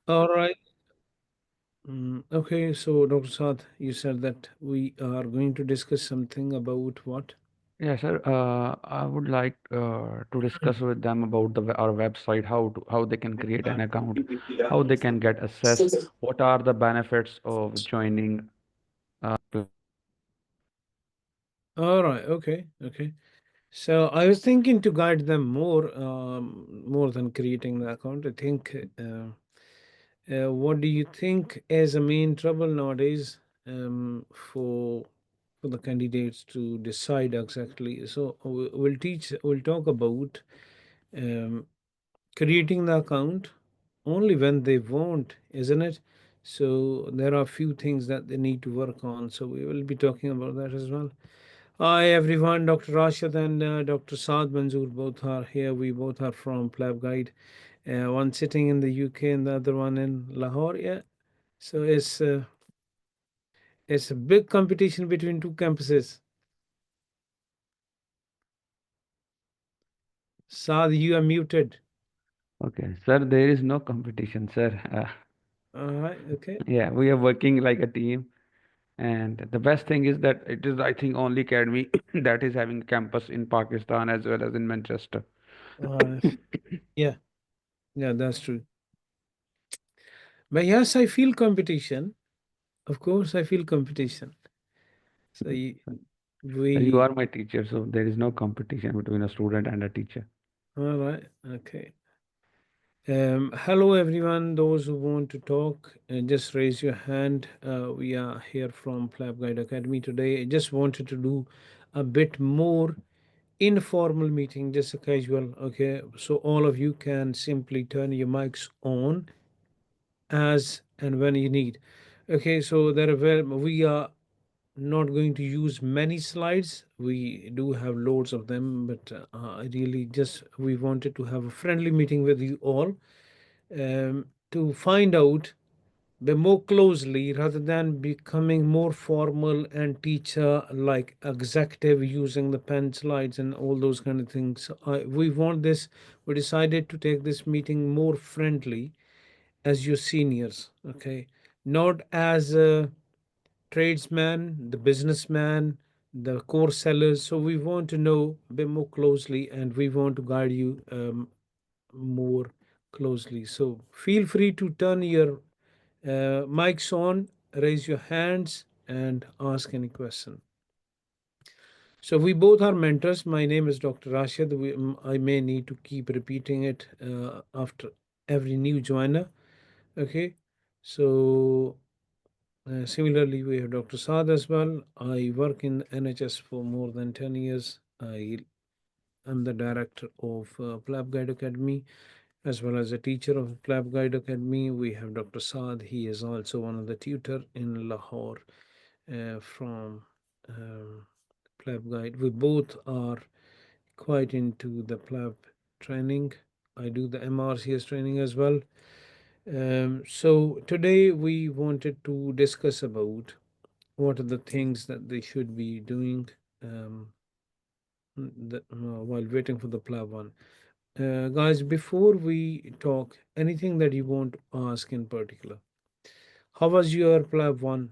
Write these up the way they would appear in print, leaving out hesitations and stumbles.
All right. Okay, so Dr. Saad, you said that we are going to discuss something about what? Yeah, sir. I would like to discuss with them about our website, how they can create an account, how they can get access, what are the benefits of joining. All right. Okay. Okay. So I was thinking to guide them more than creating the account. I think. What do you think is the main trouble nowadays for the candidates to decide exactly? So we'll talk about um, creating the account only when they want, isn't it? So there are a few things that they need to work on. So we will be talking about that as well. Hi everyone, Dr. Rashad and Dr. Saad Manzoor both are here. We both are from PLAB Guide. One sitting in the UK and the other one in Lahore. Yeah. So it's a big competition between two campuses. Saad, you are muted. Okay, sir, there is no competition, sir. All right. Okay. Yeah, we are working like a team. And the best thing is that it is, I think, only academy that is having campus in Pakistan as well as in Manchester. Uh, yeah. Yeah, that's true. But yes, I feel competition. Of course, I feel competition. So You we. are my teacher, so there is no competition between a student and a teacher. All right. Okay. Hello, everyone. Those who want to talk, just raise your hand. We are here from PLAB Guide Academy today. I just wanted to do a bit more informal meeting, just a casual. Okay, so all of you can simply turn your mics on as and when you need. Okay, so we are not going to use many slides. We do have loads of them, but I really just we wanted to have a friendly meeting with you all to find out be more closely rather than becoming more formal and teacher like executive using the pen slides and all those kind of things. We want this, we decided to take this meeting more friendly as your seniors, okay, not as a tradesman, the businessman, the core sellers. So we want to know a bit more closely and we want to guide you more closely. So feel free to turn your mic's on, raise your hands, and ask any question. So we both are mentors. My name is Dr. Rashid. I may need to keep repeating it after every new joiner. Okay. So similarly, we have Dr. Saad as well. I work in NHS for more than 10 years. I am the director of PLAB Guide Academy as well as a teacher of PLAB Guide Academy. We have Dr. Saad. He is also one of the tutor in Lahore from um, PLAB Guide. We both are quite into the PLAB training. I do the MRCS training as well. So today we wanted to discuss about what are the things that they should be doing um, while waiting for the PLAB one. Guys, before we talk, anything that you want to ask in particular? How was your PLAB one?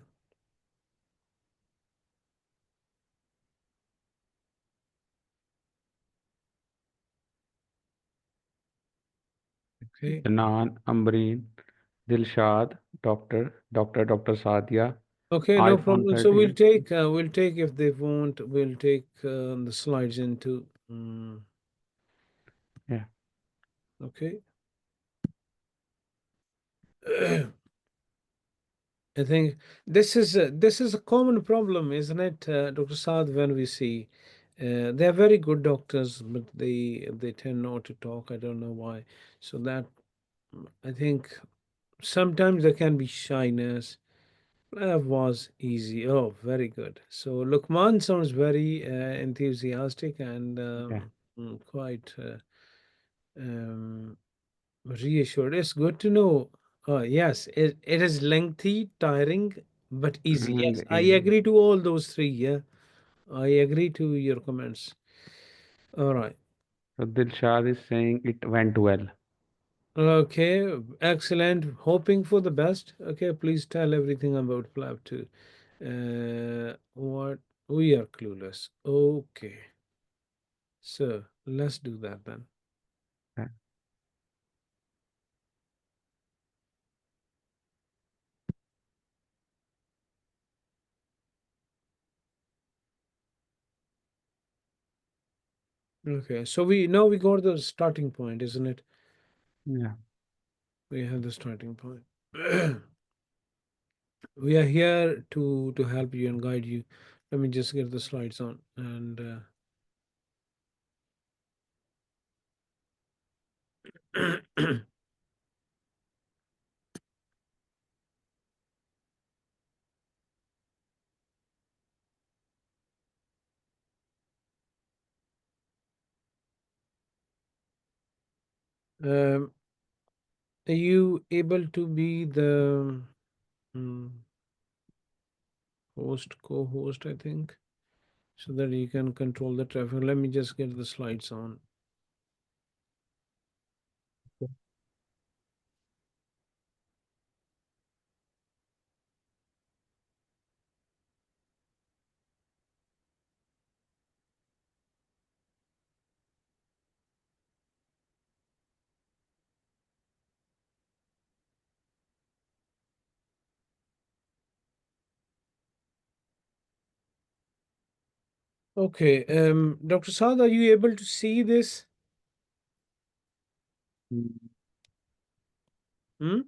Okay. Janan, Ambreen, Dilshad, Dr. Sadia, Okay, no iPhone problem. So 13. we'll take if they want, we'll take the slides into. Yeah. Okay. I think this is a common problem, isn't it, Dr. Saad? When we see, they are very good doctors, but they tend not to talk. I don't know why. So that I think sometimes there can be shyness. That was easy. Oh, very good. So Lukman sounds very enthusiastic and Yeah. quite um, reassured. It's good to know. Yes, it is lengthy, tiring, but easy. And Yes, I agree to all those three. Yeah, I agree to your comments. All right. so Dilshad is saying it went well. Okay, excellent. Hoping for the best. Okay, please tell everything about PLAB 2. What we are clueless. Okay, so let's do that then. Okay. Okay, so we now we got the starting point, isn't it? Yeah. We have the starting point. We are here to help you and guide you. Let me just get the slides on and um, are you able to be the mm, host, co-host, I think, so that you can control the traffic. Let me just get the slides on. Okay, Dr. Saad, are you able to see this? Mm. Hmm? And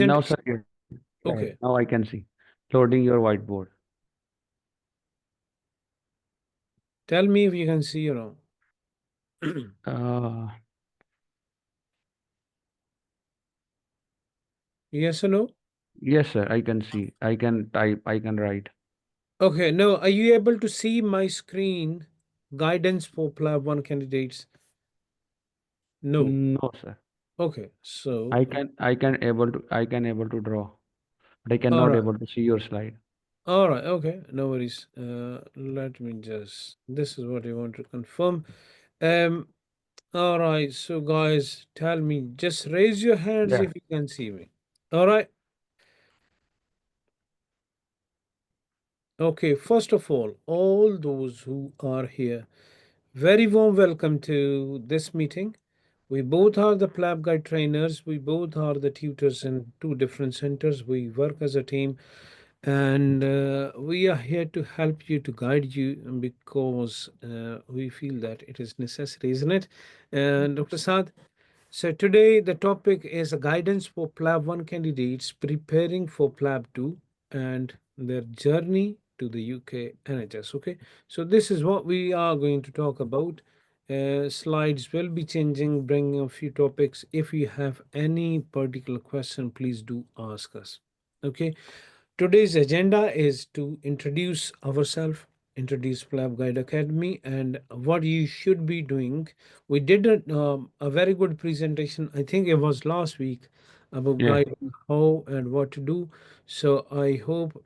now, Presentation. sir, yeah, Okay, now I can see. Loading your whiteboard. tell me if you can see or not. Uh, Yes or no? yes, sir, I can see. I can type, I can write. Okay, no, are you able to see my screen? Guidance for PLAB 1 candidates? No. No, sir. Okay, so, I can able to draw, but I all cannot right. able to see your slide. All right, okay, no worries. Let me just, this is what I want to confirm. Um, all right, so guys, tell me, just raise your hands Yeah. if you can see me. All right, okay, first of all those who are here, very warm welcome to this meeting. We both are the PLAB Guide trainers. We both are the tutors in two different centers. We work as a team and we are here to help you, to guide you, because we feel that it is necessary, isn't it? And Dr. Saad, so today the topic is a guidance for PLAB 1 candidates preparing for PLAB 2 and their journey to the UK NHS. Okay, so this is what we are going to talk about. Slides will be changing, bringing a few topics. If you have any particular question, please do ask us. Okay, today's agenda is to introduce ourselves, introduce PLAB Guide Academy, and what you should be doing. We did a very good presentation, I think it was last week, about Yeah. guiding how and what to do. So I hope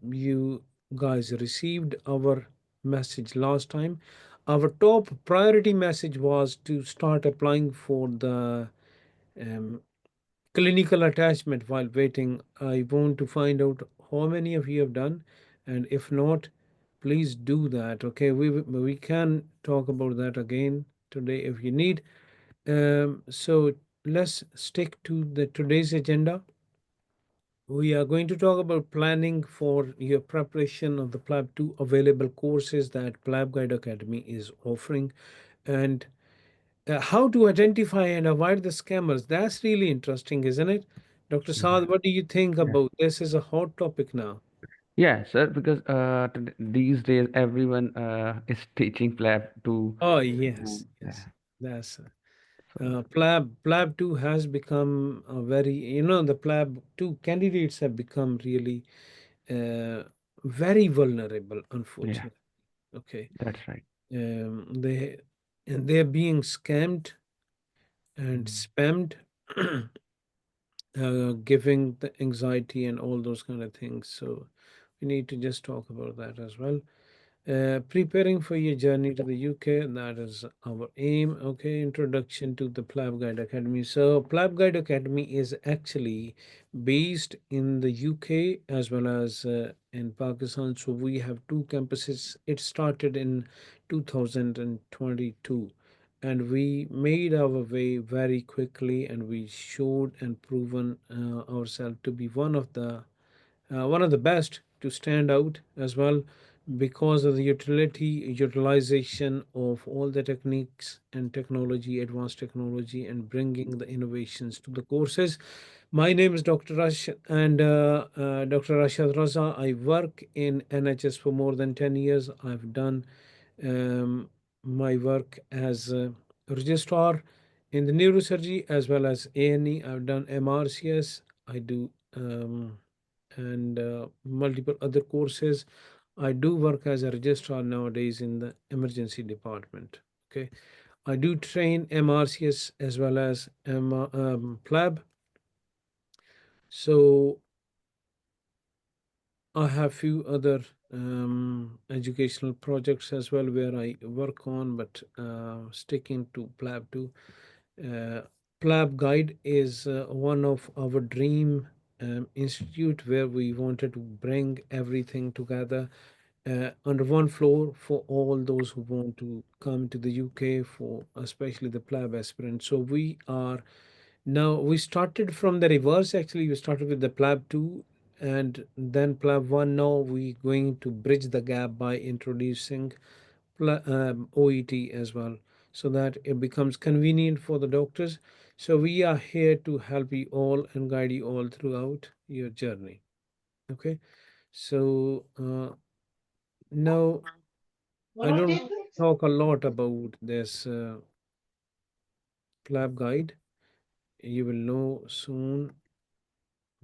you guys received our message last time. Our top priority message was to start applying for the um, clinical attachment while waiting. I want to find out how many of you have done, and if not, please do that. Okay, we can talk about that again today if you need. So let's stick to the today's agenda. We are going to talk about planning for your preparation of the PLAB 2 available courses that PLAB Guide Academy is offering, and how to identify and avoid the scammers. That's really interesting, isn't it? Dr. Yeah. Saad, what do you think Yeah. about this? Is a hot topic now. Yeah, sir, because these days everyone is teaching PLAB to Oh, yes, yeah. yes. That's So PLAB 2 has become a very, the PLAB 2 candidates have become really uh, very vulnerable, yeah, unfortunately. Okay. that's right. They and they're being scammed and Mm. spammed, giving the anxiety and all those kind of things. So we need to just talk about that as well. Preparing for your journey to the UK, that is our aim. Okay, introduction to the PLAB Guide Academy. So, PLAB Guide Academy is actually based in the UK as well as in Pakistan. So, we have two campuses. It started in 2022, and we made our way very quickly, and we showed and proven ourselves to be one of the best to stand out as well because of the utilization of all the techniques and technology, advanced technology, and bringing the innovations to the courses. My name is Dr. Rash and Dr. Rashad Raza. I work in NHS for more than 10 years. I've done um, my work as a registrar in the neurosurgery as well as A&E. I've done MRCS. I do and multiple other courses. I do work as a registrar nowadays in the emergency department. Okay, I do train MRCS as well as PLAB. So I have few other educational projects as well where I work on, but sticking to PLAB too. PLAB Guide is one of our dream institute where we wanted to bring everything together under one floor for all those who want to come to the UK for especially the PLAB aspirants. So we started from the reverse actually. We started with the PLAB 2 and then PLAB 1. Now we're going to bridge the gap by introducing OET as well so that it becomes convenient for the doctors. So we are here to help you all and guide you all throughout your journey. Okay. So now I don't talk a lot about this PLAB guide. You will know soon.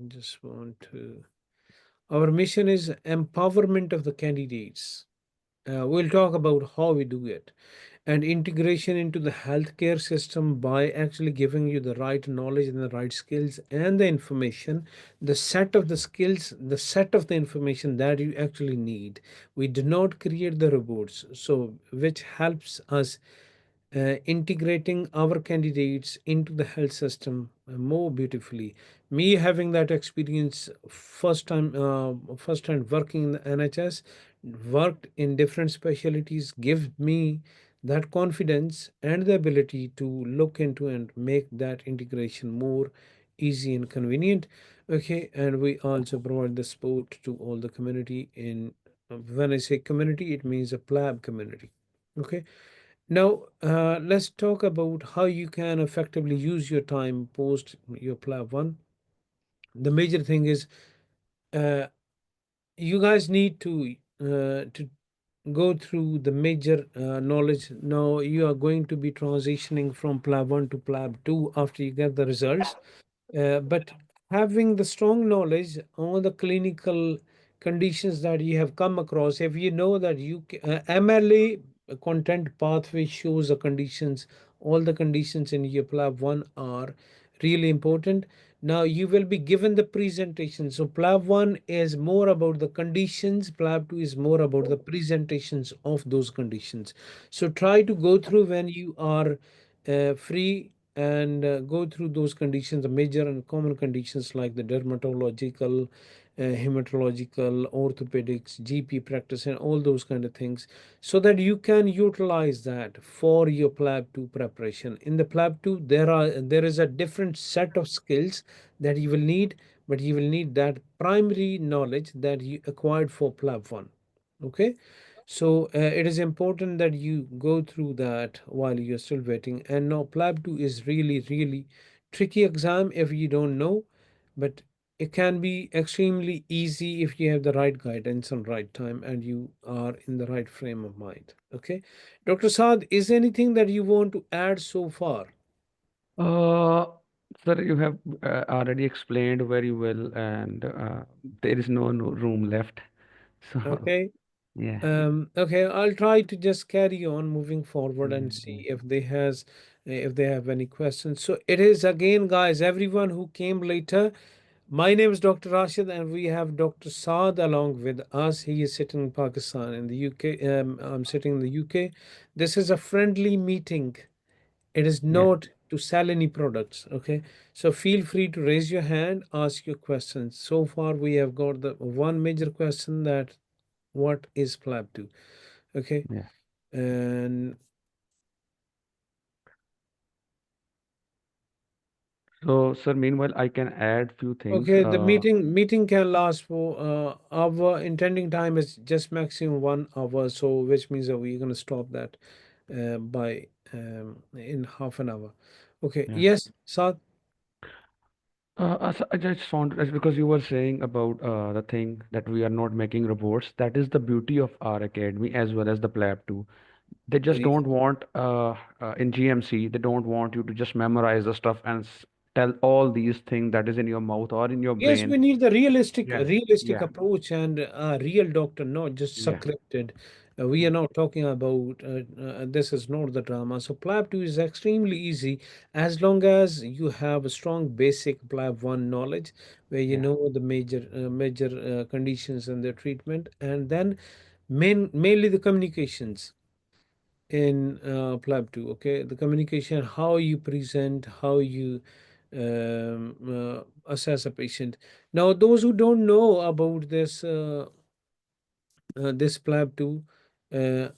Just want to. Our mission is empowerment of the candidates. We'll talk about how we do it and integration into the healthcare system by actually giving you the right knowledge and the right skills and the information, the set of the skills, the set of the information that you actually need. We do not create the robots, so which helps us integrating our candidates into the health system more beautifully. Me having that experience first time working in the NHS, worked in different specialties, gives me that confidence and the ability to look into and make that integration more easy and convenient. Okay, and we also provide the support to all the community in when I say community, it means a PLAB community. Okay, now, let's talk about how you can effectively use your time post your PLAB 1. The major thing is uh, you guys need to go through the major knowledge. Now, you are going to be transitioning from PLAB 1 to PLAB 2 after you get the results. But having the strong knowledge on the clinical conditions that you have come across, if you know that MLA content pathway shows the conditions, all the conditions in your PLAB 1 are really important. Now you will be given the presentation. So PLAB 1 is more about the conditions, PLAB 2 is more about the presentations of those conditions. So try to go through when you are free and go through those conditions, the major and common conditions like the dermatological, hematological, orthopedics, GP practice, and all those kind of things, so that you can utilize that for your PLAB 2 preparation. In the PLAB 2, there is a different set of skills that you will need, but you will need that primary knowledge that you acquired for PLAB 1. Okay, so it is important that you go through that while you're still waiting. And now PLAB 2 is really, really tricky exam if you don't know, but it can be extremely easy if you have the right guidance and right time and you are in the right frame of mind. Okay. Dr. Saad, is there anything that you want to add so far? Uh, Sir, you have already explained very well, and there is no room left. So, Okay. yeah. Okay, I'll try to just carry on moving forward and Mm. see if they have any questions. So it is again, guys, everyone who came later, My name is Dr. Rashid, and we have Dr. Saad along with us. He is sitting in Pakistan. In the UK, I'm sitting in the UK. This is a friendly meeting. It is Yeah, not to sell any products. Okay, so feel free to raise your hand, ask your questions. So far, we have got the one major question, that what is PLAB 2? Okay, yeah. and So, sir, meanwhile, I can add few things. okay, the meeting can last for our intending time is just maximum 1 hour, so which means that we're gonna stop that by in half an hour. Okay, Yeah. yes, Saad. So I just found that's because you were saying about the thing that we are not making reports. That is the beauty of our academy as well as the PLAB too. They just Please. don't want in GMC. They don't want you to just memorize the stuff and tell all these things that is in your mouth or in your Yes, brain. we need the Yeah, realistic yeah, approach and a real doctor, not just yeah, scripted. We are not talking about this is not the drama. So PLAB 2 is extremely easy as long as you have a strong basic PLAB 1 knowledge, where you yeah. know the major conditions and their treatment, and then mainly the communications in PLAB 2. Okay, the communication, how you present, how you assess a patient. Now, those who don't know about this PLAB 2, uh,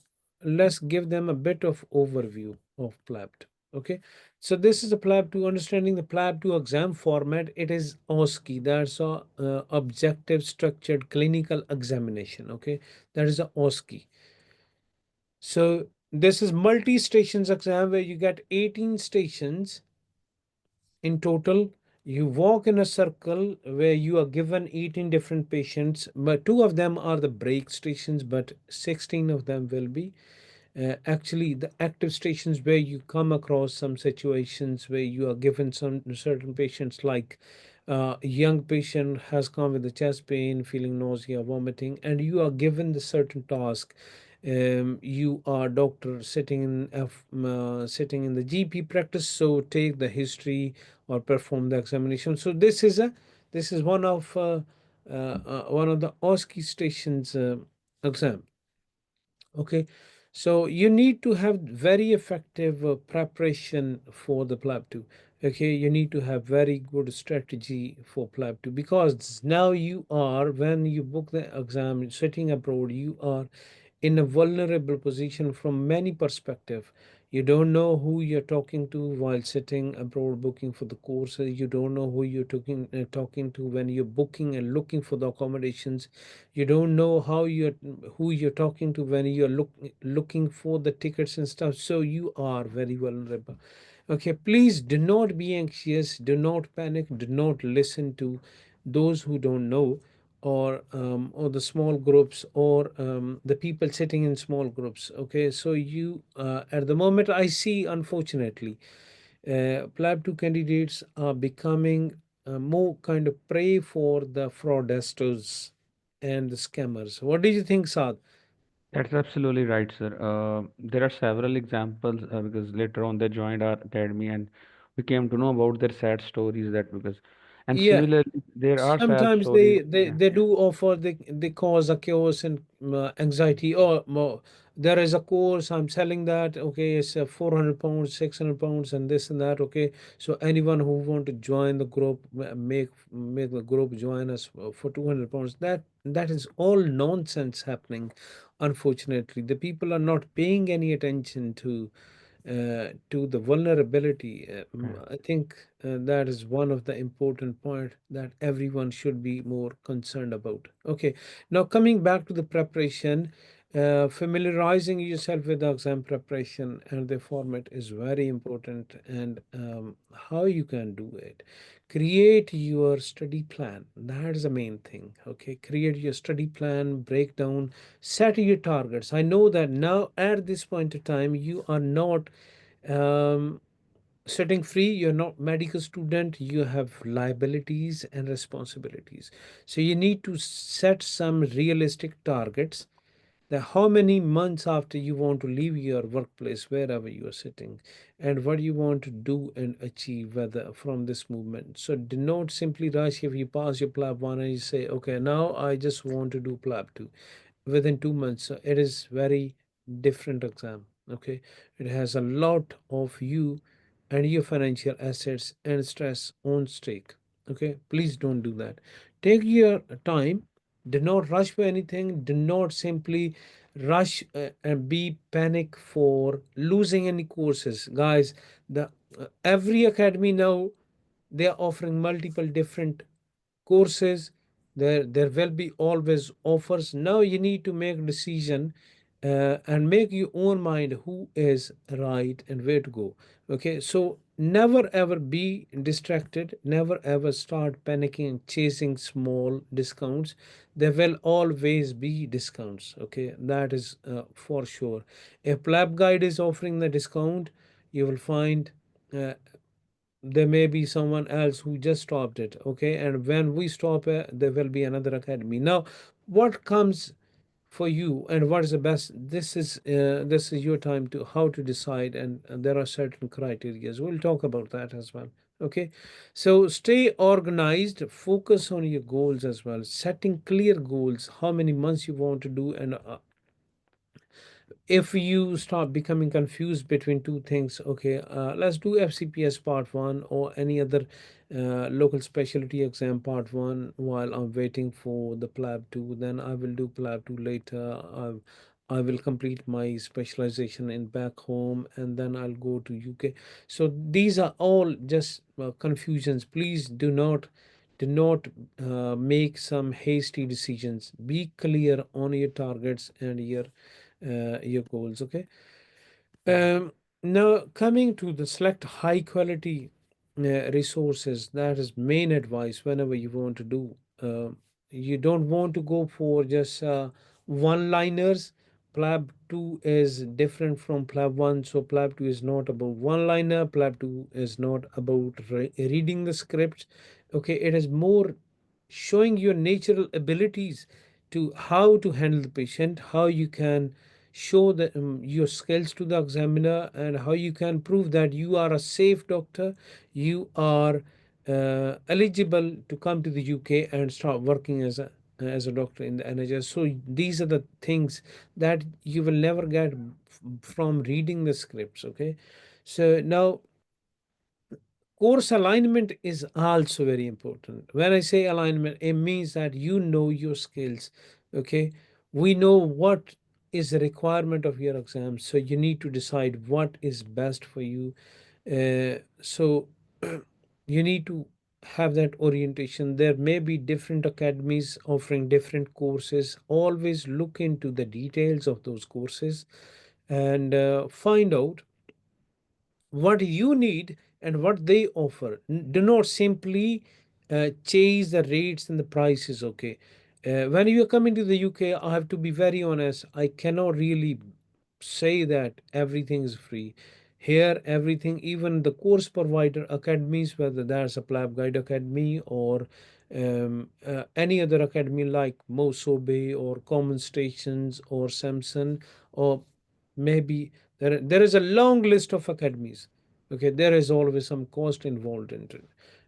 let's give them a bit of overview of PLAB 2. Okay, so this is a PLAB 2, understanding the PLAB 2 exam format. It is OSCE, that's a objective structured clinical examination. Okay, that is a OSCE. So this is multi-stations exam where you get 18 stations in total. You walk in a circle where you are given 18 different patients, but two of them are the break stations, but 16 of them will be actually the active stations, where you come across some situations where you are given some certain patients, like a young patient has come with the chest pain, feeling nausea, vomiting, and you are given the certain task. You are doctor sitting in sitting in the GP practice, so take the history or perform the examination. So this is one of the OSCE stations exam. Okay, so you need to have very effective preparation for the PLAB 2. Okay, you need to have very good strategy for PLAB 2, because now you are, when you book the exam sitting abroad, you are in a vulnerable position from many perspective. You don't know who you're talking to while sitting abroad booking for the courses. You don't know who you're talking to when you're booking and looking for the accommodations. You don't know who you're talking to when you're looking for the tickets and stuff. So you are very vulnerable. Okay, please do not be anxious, do not panic, do not listen to those who don't know, or the small groups, or the people sitting in small groups. Okay, so you at the moment I see, unfortunately, PLAB 2 candidates are becoming more kind of prey for the fraudsters and the scammers. What do you think, Saad? That's absolutely right, sir. There are several examples because later on they joined our academy and we came to know about their sad stories that because, and Yeah, similarly, there are sad sometimes stories. Yeah, they do offer, they cause a chaos and anxiety. Oh, there is a course I'm selling that. Okay, it's 400 pounds, 600 pounds, and this and that. Okay, so anyone who want to join the group, make the group join us for 200 pounds. That is all nonsense happening. Unfortunately, the people are not paying any attention to the vulnerability. yeah. I think that is one of the important point that everyone should be more concerned about. Okay, now coming back to the preparation, familiarizing yourself with the exam preparation and the format is very important, and how you can do it. Create your study plan. That is the main thing. Okay, create your study plan, break down, set your targets. I know that now at this point of time you are not um, sitting free. You're not medical student, you have liabilities and responsibilities, so you need to set some realistic targets, that how many months after you want to leave your workplace, wherever you are sitting, and what you want to do and achieve whether from this movement. So do not simply rush. If you pass your PLAB 1 and you say, okay, now I just want to do PLAB 2 within 2 months, it is very different exam. Okay, it has a lot of you and your financial assets and stress on stake. Okay, please don't do that. Take your time. Do not rush for anything. Do not simply rush and be panic for losing any courses, guys. The every academy now, they are offering multiple different courses. There will be always offers. Now you need to make a decision and make your own mind who is right and where to go. Okay, so never ever be distracted, never ever start panicking and chasing small discounts. There will always be discounts. Okay, that is for sure. If PLAB guide is offering the discount, you will find uh, there may be someone else who just stopped it. Okay, and when we stop it, there will be another academy. Now what comes for you and what is the best, this is your time to how to decide, and there are certain criterias. We'll talk about that as well. Okay, so stay organized, focus on your goals as well, setting clear goals, how many months you want to do, and if you start becoming confused between two things, okay, let's do FCPS part one or any other local specialty exam part one while I'm waiting for the PLAB 2. Then I will do PLAB 2 later. I will complete my specialization in back home and then I'll go to UK. So these are all just confusions. Please do not make some hasty decisions. Be clear on your targets and your goals. Okay. um, Now coming to the select high quality resources, that is main advice whenever you want to do. You don't want to go for just one liners. PLAB 2 is different from PLAB 1. So PLAB 2 is not about one liner. PLAB 2 is not about reading the scripts. Okay, it is more showing your natural abilities to how to handle the patient, how you can show your skills to the examiner, and how you can prove that you are a safe doctor, you are eligible to come to the UK and start working as a doctor in the NHS. So these are the things that you will never get from reading the scripts. Okay, so now course alignment is also very important. When I say alignment, it means that you know your skills. Okay, we know what is the requirement of your exam, so you need to decide what is best for you. So you need to have that orientation. There may be different academies offering different courses. Always look into the details of those courses and find out what you need and what they offer. Do not simply chase the rates and the prices. Okay, when you are coming to the UK, I have to be very honest, I cannot really say that everything is free here. Everything, even the course provider academies, whether that's a PLAB Guide Academy or any other academy like Mosobe or Common Stations or Samson, or maybe there is a long list of academies. Okay, there is always some cost involved in it.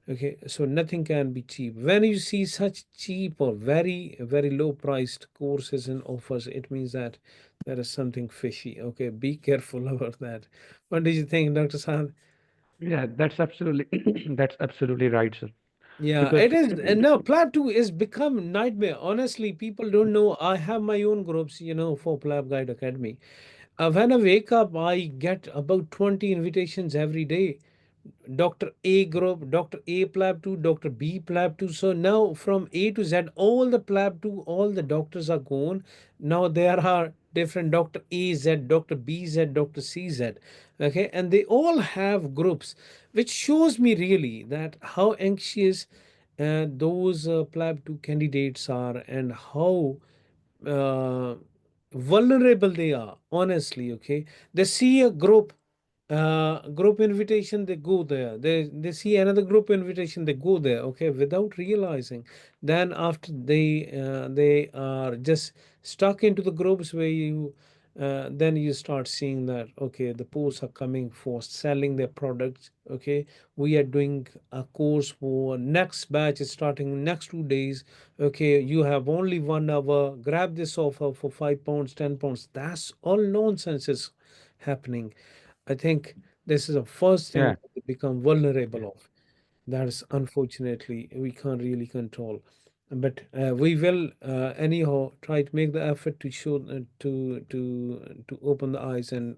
Okay, so nothing can be cheap. When you see such cheap or very low priced courses and offers, it means that there is something fishy. Okay, be careful about that. What do you think, Dr. Saad? Yeah, that's absolutely that's absolutely right, sir. Yeah, Because it is. And now Plateau is become nightmare. Honestly, people don't know. I have my own groups, for PLAB Guide Academy. When I wake up, I get about 20 invitations every day. Dr. A group, Dr. A PLAB 2, Dr. B PLAB 2. So now from A to Z, all the PLAB 2, all the doctors are gone. Now there are different Dr. A Z, Dr. B Z, Dr. C Z. Okay, and they all have groups, which shows me really that how anxious those PLAB 2 candidates are and how uh, vulnerable they are, honestly. Okay, they see a group, group invitation, they go there, they see another group invitation, they go there, okay, without realizing. Then after they are just stuck into the groups where you then you start seeing that, okay, the posts are coming for selling their products, okay, we are doing a course for next batch is starting next 2 days, okay, you have only 1 hour, grab this offer for 5 pounds, 10 pounds. That's all nonsense is happening. I think this is the first thing Yeah. that we become Yeah. vulnerable of. That is unfortunately we can't really control. But we will anyhow try to make the effort to show to open the eyes and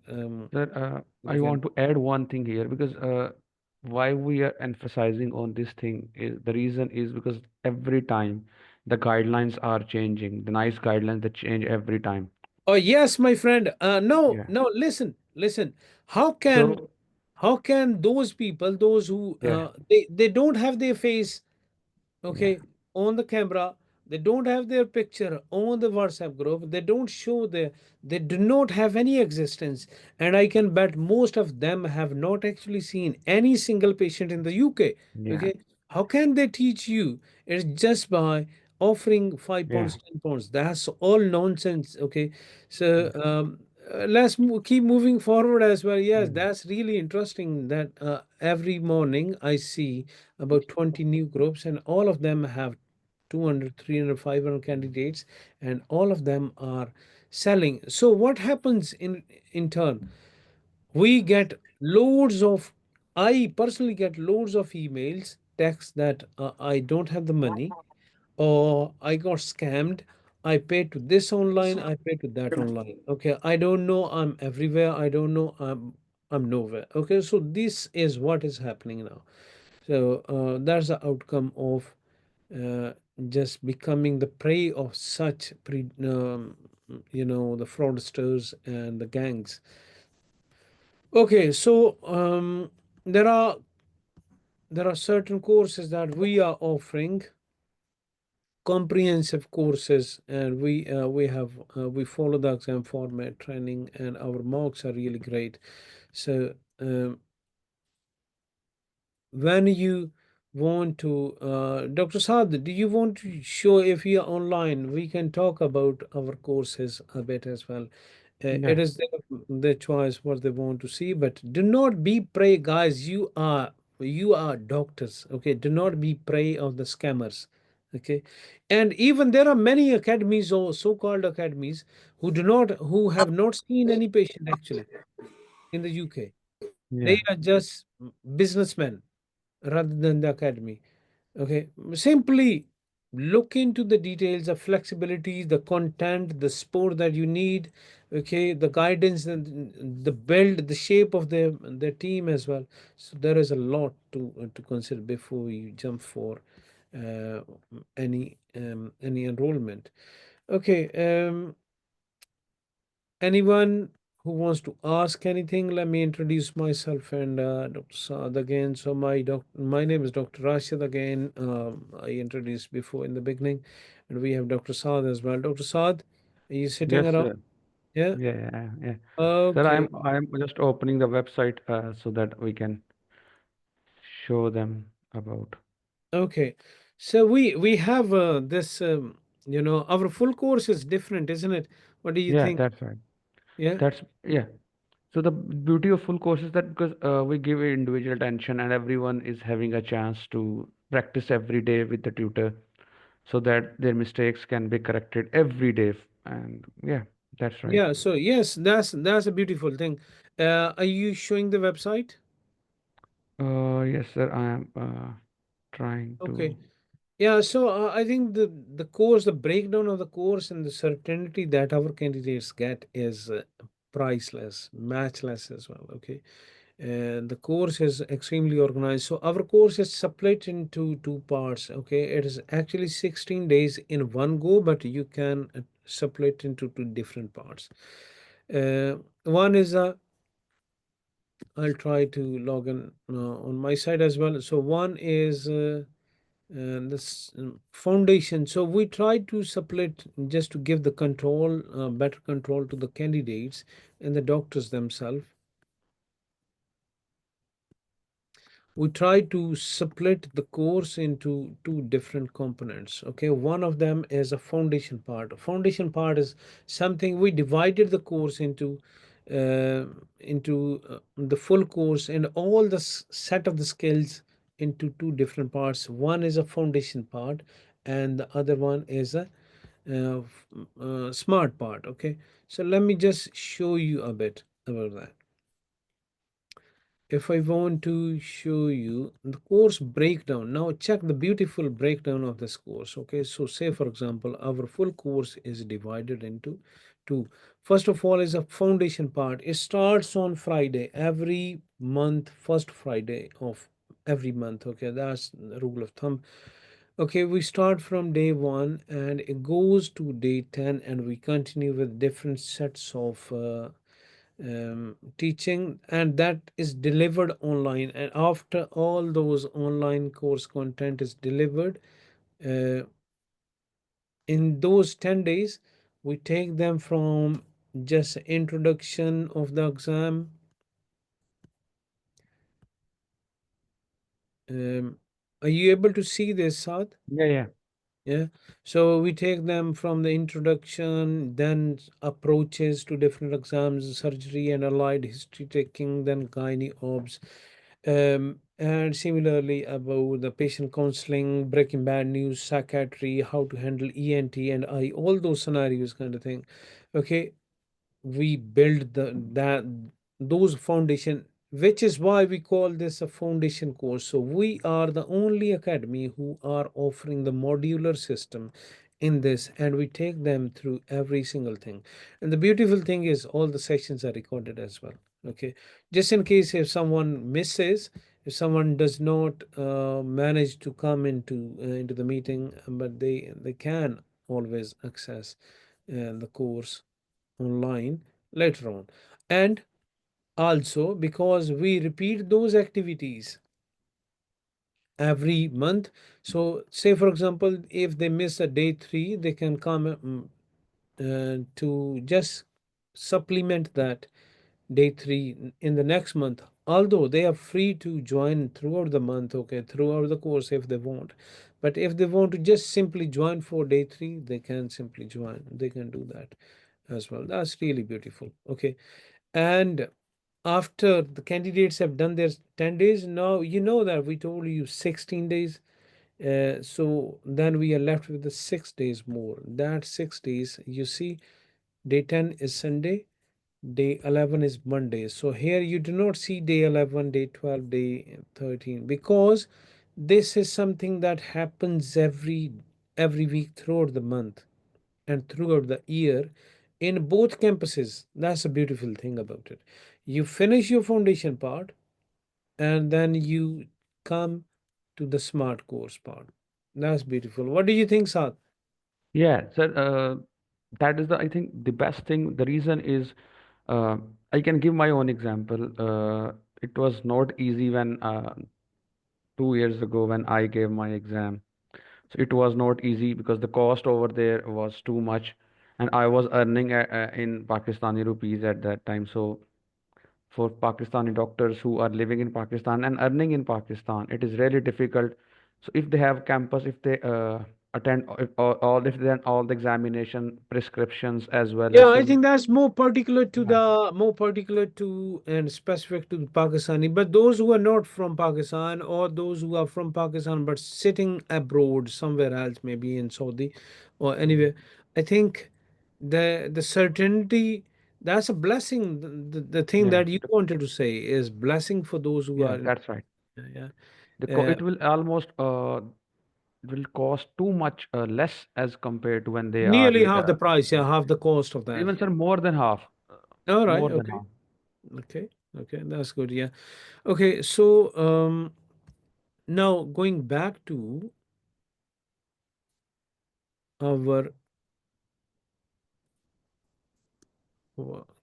Sir, I again. want to add one thing here because why we are emphasizing on this thing is the reason is because every time the guidelines are changing, the nice guidelines that change every time. Oh yes, my friend. No, Yeah. no. Listen, listen. How can So, how can those people, those who yeah, they don't have their face, yeah, okay, on the camera, they don't have their picture on the WhatsApp group, they don't show their, they do not have any existence, and I can bet most of them have not actually seen any single patient in the UK, yeah, okay. How can they teach you? It's just by offering 5 yeah, pounds, 10 pounds. That's all nonsense, okay. So yeah. let's keep moving forward as well. Yes, Mm. that's really interesting that every morning I see about 20 new groups, and all of them have 200, 300, 500 candidates, and all of them are selling. So what happens in turn? We get loads of, I personally get loads of emails, texts that I don't have the money, or I got scammed. I paid to this online, I paid to that online. Okay, I don't know, I'm everywhere. I don't know, I'm nowhere. Okay, so this is what is happening now. So that's the outcome of uh, just becoming the prey of such the fraudsters and the gangs. Okay, so there are certain courses that we are offering, comprehensive courses, and we follow the exam format training, and our marks are really great. So when you want to, Dr. Saad, do you want to show, if you are online, we can talk about our courses a bit as well. It Yeah, is their choice what they want to see, but do not be prey, guys. You are doctors, okay? Do not be prey of the scammers, okay? And even there are many academies or so-called academies who have not seen any patient actually in the UK. They yeah, are just businessmen rather than the academy. Okay, simply look into the details, the flexibility, the content, the support that you need. Okay, the guidance and the build, the shape of their team as well. So there is a lot to consider before you jump for uh, any enrollment. Okay, anyone who wants to ask anything, let me introduce myself and Dr. Saad again. So my name is Dr. Rashid again. I introduced before in the beginning, and we have Dr. Saad as well. Dr. Saad, are you sitting yes, around? sir. Yeah. Yeah, yeah, yeah. Sir, Okay. I'm just opening the website so that we can show them about. Okay. So we have this. Our full course is different, isn't it? What do you Yeah, think? that's right. Yeah. That's yeah. So the beauty of full course is that because we give it individual attention and everyone is having a chance to practice every day with the tutor so that their mistakes can be corrected every day. And yeah, that's right. Yeah. So yes, that's a beautiful thing. Are you showing the website? Yes, sir, I am trying Okay. to. Yeah, so I think the course, the breakdown of the course and the certainty that our candidates get is priceless, matchless as well. Okay, and the course is extremely organized. So our course is split into two parts. Okay, it is actually 16 days in one go, but you can split into two different parts. One is I'll try to log in on my side as well. So one is this foundation. So we try to split just to give the control, better control to the candidates and the doctors themselves. we try to split the course into two different components. Okay, one of them is a foundation part. Foundation part is something we divided the course into the full course and all the set of the skills into two different parts. One is a foundation part, and the other one is a smart part. Okay, so let me just show you a bit about that. If I want to show you the course breakdown, now check the beautiful breakdown of this course. Okay, so say for example, our full course is divided into two. First of all is a foundation part. It starts on Friday every month, first Friday of every month. Okay, that's the rule of thumb. Okay, we start from day one and it goes to day 10, and we continue with different sets of teaching, and that is delivered online. And after all those online course content is delivered, uh, in those 10 days, we take them from just introduction of the exam. Are you able to see this, Saad? Yeah, yeah. Yeah. So we take them from the introduction, then approaches to different exams, surgery and allied history taking, then gynae obs. And similarly about the patient counseling, breaking bad news, psychiatry, how to handle ENT and I, all those scenarios kind of thing. Okay, we build that those foundation, which is why we call this a foundation course. So we are the only academy who are offering the modular system in this, and we take them through every single thing. And the beautiful thing is all the sessions are recorded as well. Okay, just in case if someone misses, if someone does not manage to come into the meeting, but they can always access the course online later on. And also because we repeat those activities every month. So say for example, if they miss a day 3, they can come to just supplement that day 3 in the next month, although they are free to join throughout the month, okay, throughout the course if they want. But if they want to just simply join for day 3, they can simply join, they can do that as well. That's really beautiful. Okay, and after the candidates have done their 10 days, now you know that we told you 16 days. So then we are left with the 6 days more. That 6 days, you see, day 10 is Sunday, day 11 is Monday. So here you do not see day 11, day 12, day 13, because this is something that happens every week throughout the month and throughout the year in both campuses. That's a beautiful thing about it. You finish your foundation part and then you come to the smart course part. That's beautiful. What do you think, Saad? Yeah, so that is I think the best thing. The reason is, uh, I can give my own example. It was not easy when 2 years ago when I gave my exam. So it was not easy because the cost over there was too much, and I was earning in Pakistani rupees at that time. So for Pakistani doctors who are living in Pakistan and earning in Pakistan, it is really difficult. So if they have campus, if they attend if they all the examination prescriptions as well Yeah, as I so. think that's Yeah. more particular to and specific to the Pakistani. But those who are not from Pakistan, or those who are from Pakistan but sitting abroad somewhere else, maybe in Saudi or Mhm. anywhere, I think the certainty, that's a blessing. The thing Yeah, that you wanted to say is blessing for those who yeah, are in. that's right. Yeah, It will almost it will cost too much less as compared to when they are nearly half the price. Yeah, yeah. half the cost of that. Even sir, more than half, All right. more than Okay. half. Okay. Okay. That's good. Yeah. Okay. So now going back to our,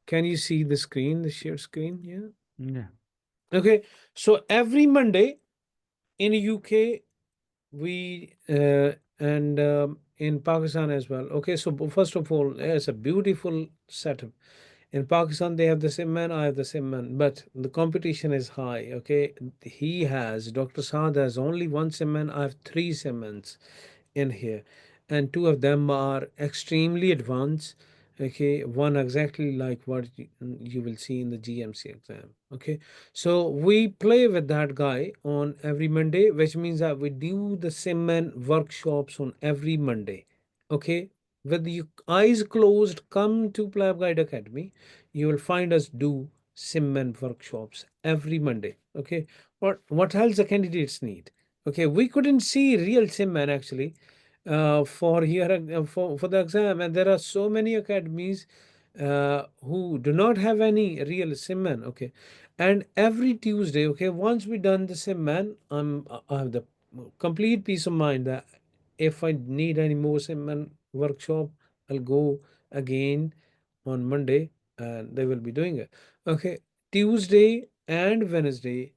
can you see the screen, the shared screen? Yeah. Yeah. Okay. So every Monday in UK, we and in Pakistan as well. Okay. So first of all, it's a beautiful setup. In Pakistan, they have the same man, I have the same man, but the competition is high. Okay, Dr. Saad has only one semen. I have three semens in here, and two of them are extremely advanced. Okay, one exactly like what you will see in the GMC exam. Okay, so we play with that guy on every Monday, which means that we do the semen workshops on every Monday. Okay, with your eyes closed, come to PLAB Guide Academy. You will find us do SimMan workshops every Monday. Okay, what else the candidates need? Okay, we couldn't see real SimMan actually for here for the exam, and there are so many academies who do not have any real SimMan. Okay, and every Tuesday, okay, once we done the SimMan, I have the complete peace of mind that if I need any more SimMan workshop, I'll go again on Monday and they will be doing it. Okay, Tuesday and Wednesday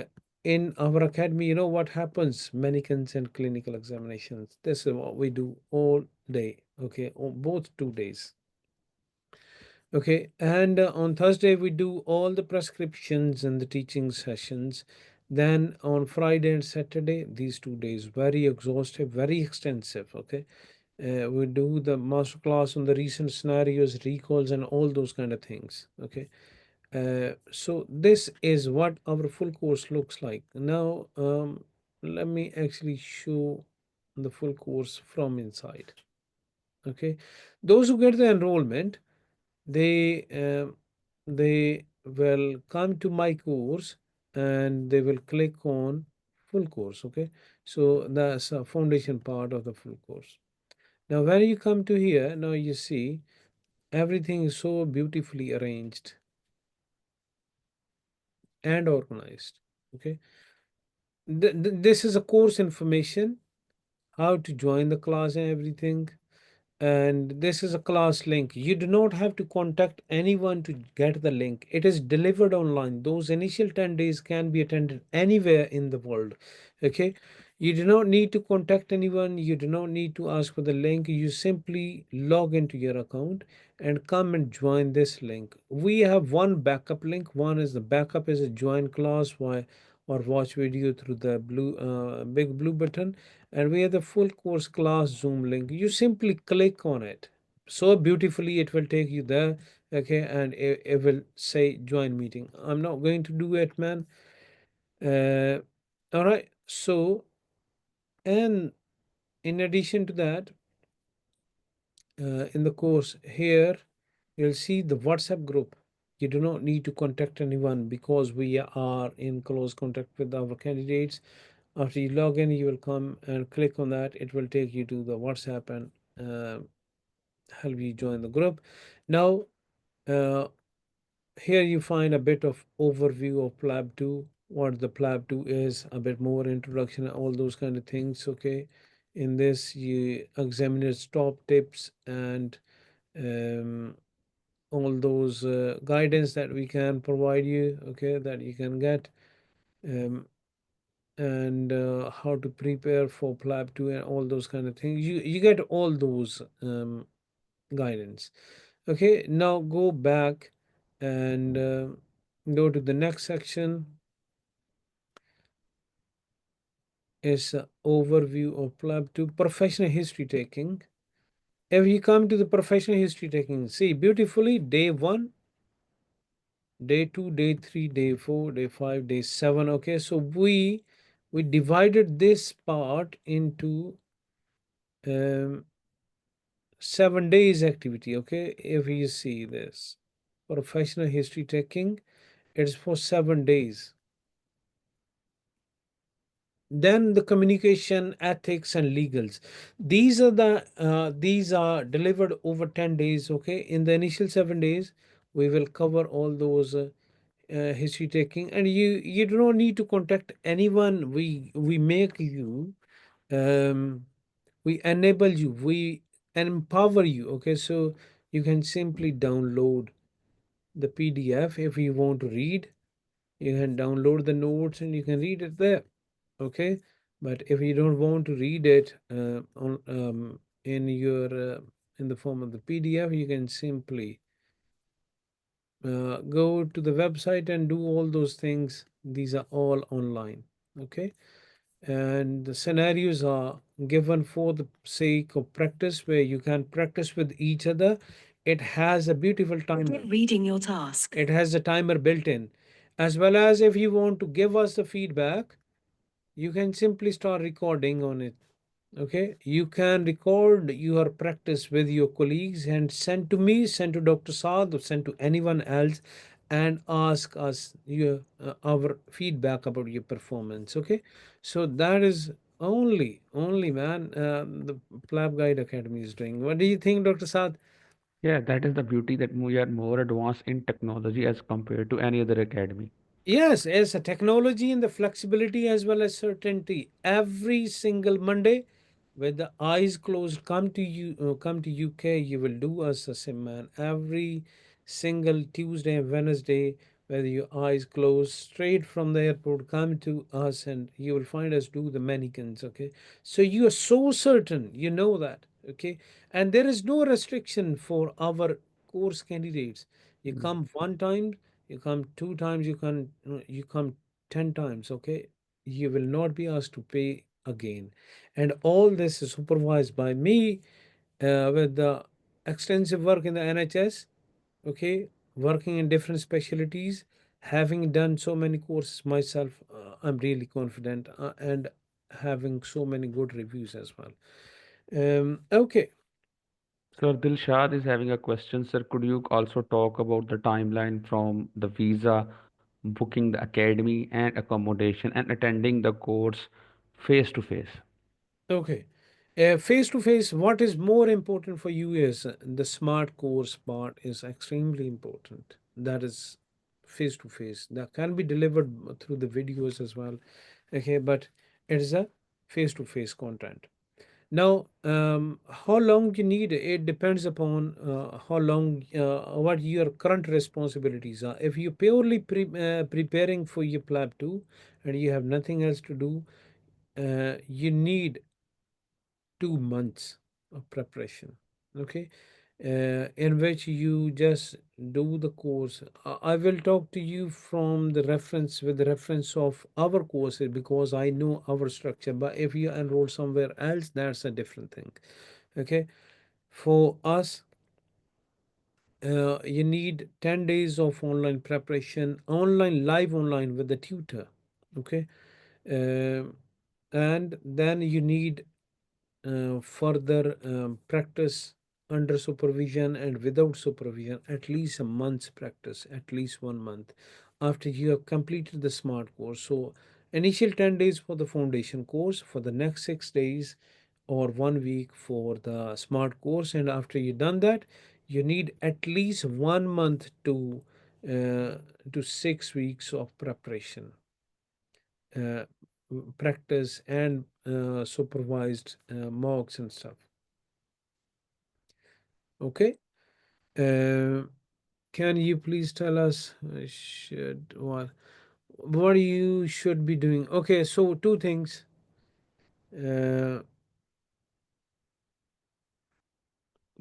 uh, in our academy, you know what happens? Mannequins and clinical examinations. This is what we do all day. Okay, on both 2 days. Okay, and on Thursday we do all the prescriptions and the teaching sessions. Then on Friday and Saturday, these 2 days, very exhaustive, very extensive. Okay, we do the master class on the recent scenarios, recalls, and all those kind of things. Okay, so this is what our full course looks like. Now, let me actually show the full course from inside. Okay, those who get the enrollment, they they will come to my course and they will click on full course. Okay, so that's a foundation part of the full course. Now, when you come to here, now you see everything is so beautifully arranged and organized. Okay, this is a course information, how to join the class and everything. And this is a class link. You do not have to contact anyone to get the link. It is delivered online. Those initial 10 days can be attended anywhere in the world. Okay, you do not need to contact anyone. You do not need to ask for the link. You simply log into your account and come and join this link. We have one backup link. One is the backup is a join class, why, or watch video through the big blue button, and we have the full course class Zoom link. You simply click on it. So beautifully, it will take you there. Okay, and it will say join meeting. I'm not going to do it, man. Uh, all right. So, and in addition to that, in the course here, you'll see the WhatsApp group. You do not need to contact anyone because we are in close contact with our candidates. After you log in, you will come and click on that. It will take you to the WhatsApp and help you join the group. Now, uh, here you find a bit of overview of PLAB 2, what the PLAB 2 is, a bit more introduction, all those kind of things. Okay, in this, you examiner's top tips and um, all those guidance that we can provide you. Okay, that you can get. Um, and how to prepare for PLAB 2 and all those kind of things. You get all those guidance. Okay, now go back and go to the next section. Is overview of PLAB 2 professional history taking. If you come to the professional history taking, see beautifully day 1, day 2, day 3, day 4, day 5, day 7. Okay, so we divided this part into um, 7 days activity. Okay, if you see this professional history taking, it's for 7 days. Then the communication, ethics, and legals. These are delivered over 10 days. Okay, in the initial 7 days, we will cover all those history taking, and you do not need to contact anyone. We make you we enable you, we empower you. Okay, so you can simply download the PDF. If you want to read, you can download the notes and you can read it there. Okay, but if you don't want to read it in your in the form of the PDF, you can simply go to the website and do all those things. These are all online. Okay. And the scenarios are given for the sake of practice, where you can practice with each other. It has a beautiful timer. Begin reading your task. It has a timer built in. As well as, if you want to give us the feedback, you can simply start recording on it. Okay, you can record your practice with your colleagues and send to me, send to Dr. Saad, or send to anyone else, and ask us your our feedback about your performance. Okay, so that is only man, the PLAB Guide Academy is doing. What do you think, Dr. Saad? Yeah, that is the beauty that we are more advanced in technology as compared to any other academy. Yes, as a technology and the flexibility as well as certainty. Every single Monday, with the eyes closed, come to UK. You will do us the same, man. Every single Tuesday and Wednesday, whether your eyes closed, straight from the airport, come to us, and you will find us do the mannequins. Okay, so you are so certain, you know that. Okay, and there is no restriction for our course candidates. You Mm. come one time, you come two times, you come 10 times. Okay, you will not be asked to pay again. And all this is supervised by me, with the extensive work in the NHS. Okay, working in different specialties, having done so many courses myself, I'm really confident, and having so many good reviews as well. Okay. Sir Dilshad is having a question. Sir, could you also talk about the timeline from the visa, booking the academy and accommodation, and attending the course face to face? Okay. Face to face, what is more important for you is, the smart course part is extremely important. That is face to face. That can be delivered through the videos as well. Okay, but it is a face to face content. Now, how long you need, it depends upon how long, what your current responsibilities are. If you're purely preparing for your PLAB 2 and you have nothing else to do, you need 2 months of preparation. Okay, in which you just do the course. I will talk to you from the reference, with the reference of our courses, because I know our structure. But if you enroll somewhere else, that's a different thing. Okay, for us, you need 10 days of online preparation, online, live online with the tutor. Okay, uh, and then you need further practice under supervision and without supervision, at least a month's practice, at least 1 month after you have completed the smart course. So initial 10 days for the foundation course, for the next 6 days or 1 week for the smart course, and after you've done that, you need at least 1 month to 6 weeks of preparation, uh, practice, and supervised mocks and stuff. Okay. Uh, can you please tell us, should what you should be doing? Okay, so two things. Uh,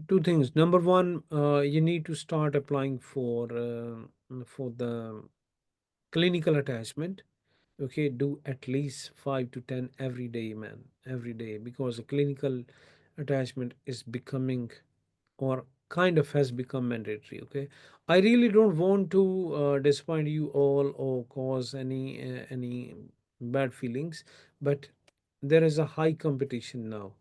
Two things. Number one, you need to start applying for the clinical attachment. Okay, do at least 5 to 10 every day, man, every day, because the clinical attachment is becoming, or kind of has become, mandatory. Okay, I really don't want to disappoint you all or cause any bad feelings, but there is a high competition now.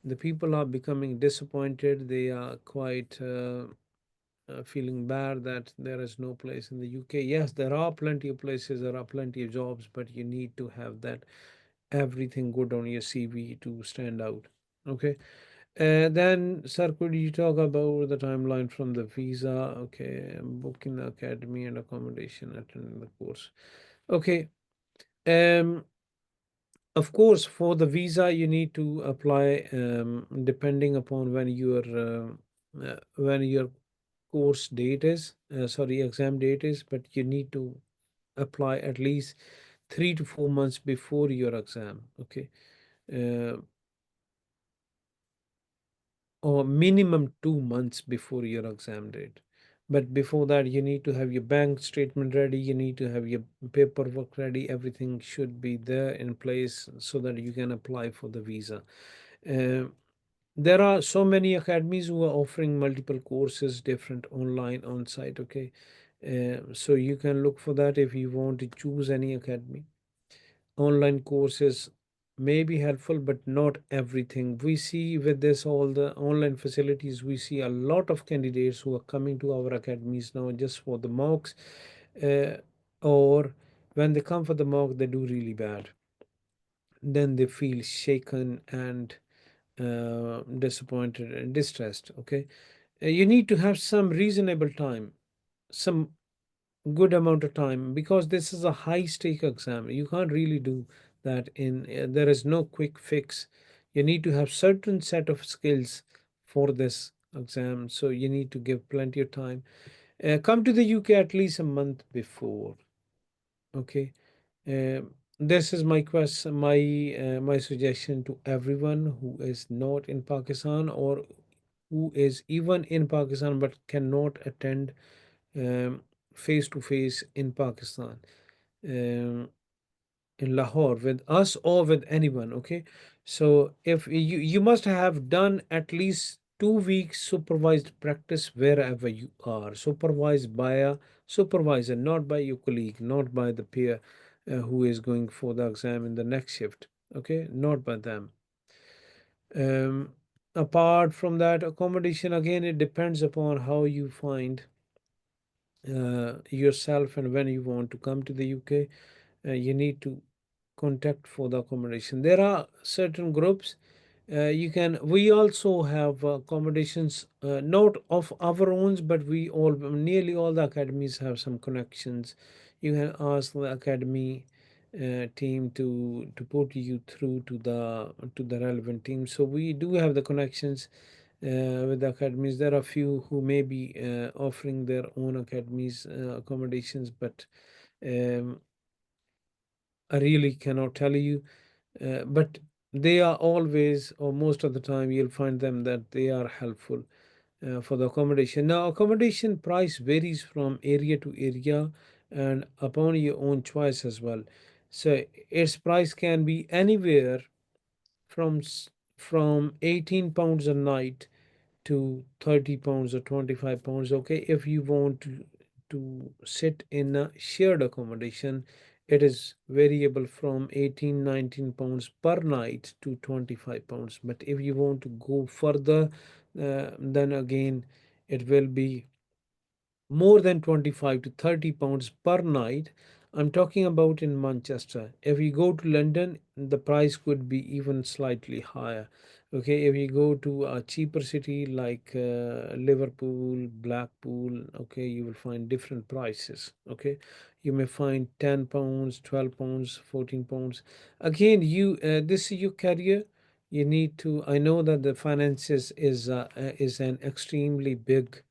The people are becoming disappointed. They are quite feeling bad that there is no place in the UK. Yes, there are plenty of places, there are plenty of jobs, but you need to have that everything good on your CV to stand out. Okay. Then, sir, could you talk about the timeline from the visa? Okay, booking the academy and accommodation, attending the course. Okay. Um, of course, for the visa, you need to apply, depending upon when your course date is, sorry, exam date is, but you need to apply at least 3 to 4 months before your exam. Okay. Uh, or minimum 2 months before your exam date. But before that, you need to have your bank statement ready, you need to have your paperwork ready, everything should be there in place so that you can apply for the visa. Uh, there are so many academies who are offering multiple courses, different online, on site. Okay, so you can look for that if you want to choose any academy. Online courses may be helpful, but not everything. We see with this all the online facilities, we see a lot of candidates who are coming to our academies now just for the mocks, uh, or when they come for the mock, they do really bad. Then they feel shaken and disappointed and distressed. Okay, you need to have some reasonable time, some good amount of time, because this is a high stake exam. You can't really do that in there is no quick fix. You need to have certain set of skills for this exam, so you need to give plenty of time. Come to the UK at least a month before. Okay, uh, this is my question, my suggestion to everyone who is not in Pakistan, or who is even in Pakistan but cannot attend face to face in Pakistan, um, in Lahore with us or with anyone. Okay, so if you must have done at least 2 weeks supervised practice wherever you are, supervised by a supervisor, not by your colleague, not by the peer who is going for the exam in the next shift. Okay, not by them. Um, Apart from that, accommodation, again, it depends upon how you find yourself and when you want to come to the UK. You need to contact for the accommodation. There are certain groups you can. We also have accommodations, not of our own, but we all, nearly all the academies have some connections. You can ask the academy team to put you through to the relevant team. So we do have the connections with the academies. There are few who may be offering their own academies accommodations, but um, I really cannot tell you. But they are always, or most of the time, you'll find them that they are helpful for the accommodation. Now, accommodation price varies from area to area and upon your own choice as well. So its price can be anywhere from from £18 a night to £30 or £25. Okay, if you want to sit in a shared accommodation, it is variable from 18 £19 per night to £25. But if you want to go further, then again it will be more than 25 to £30 per night. I'm talking about in Manchester. If you go to London, the price could be even slightly higher. Okay, if you go to a cheaper city like Liverpool, Blackpool, okay, you will find different prices. Okay, you may find £10, £12, £14. Again, you this is your career. You need to. I know that the finances is an extremely big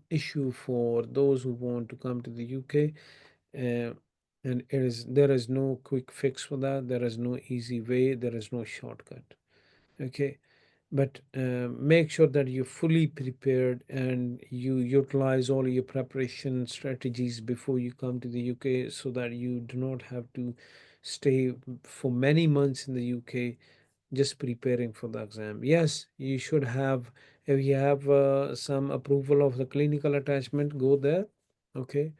issue for those who want to come to the UK. Uh, and there is no quick fix for that. There is no easy way. There is no shortcut. Okay, but make sure that you're fully prepared and you utilize all your preparation strategies before you come to the UK, so that you do not have to stay for many months in the UK just preparing for the exam. Yes, you should have, if you have some approval of the clinical attachment, go there. Okay,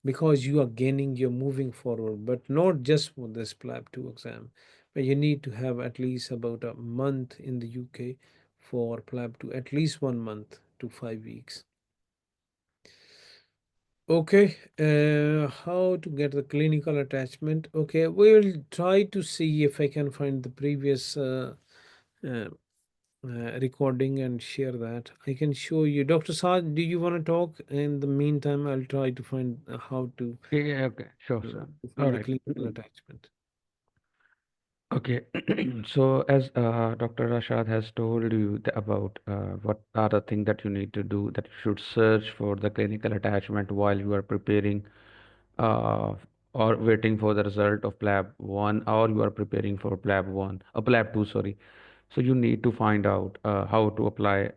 because you are gaining, you're moving forward, but not just for this PLAB 2 exam, but you need to have at least about a month in the UK for PLAB 2, at least 1 month to 5 weeks. Okay, how to get the clinical attachment? Okay, we'll try to see if I can find the previous uh, recording and share that. I can show you. Dr. Saad, do you want to talk? In the meantime, I'll try to find how Yeah, okay, sure, sir. to All find the right. clinical attachment. Okay, so as Dr. Rashad has told you about what are the things that you need to do, that you should search for the clinical attachment while you are preparing uh, or waiting for the result of PLAB 1, or you are preparing for PLAB 1, PLAB 2, sorry. So you need to find out how to apply.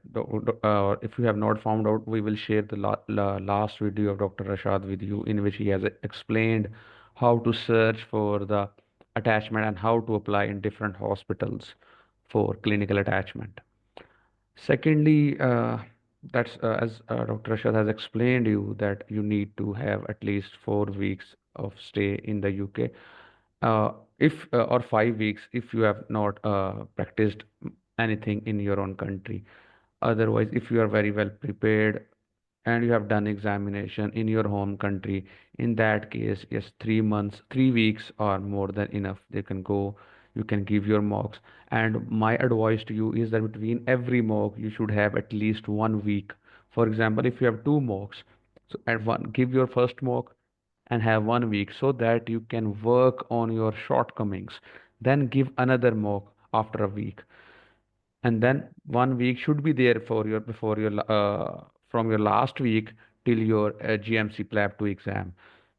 Or if you have not found out, we will share the last video of Dr. Rashad with you, in which he has explained how to search for the attachment and how to apply in different hospitals for clinical attachment. Secondly, that's as Dr. Rashad has explained you that you need to have at least 4 weeks of stay in the UK, if or 5 weeks if you have not practiced anything in your own country. Otherwise, if you are very well prepared and you have done examination in your home country, in that case, yes, 3 months, 3 weeks are more than enough. They can go, you can give your mocks. And my advice to you is that between every mock, you should have at least 1 week. For example, if you have two mocks, so at one, give your first mock and have 1 week so that you can work on your shortcomings. Then give another mock after a week, and then 1 week should be there for your before your from your last week till your GMC PLAB 2 exam.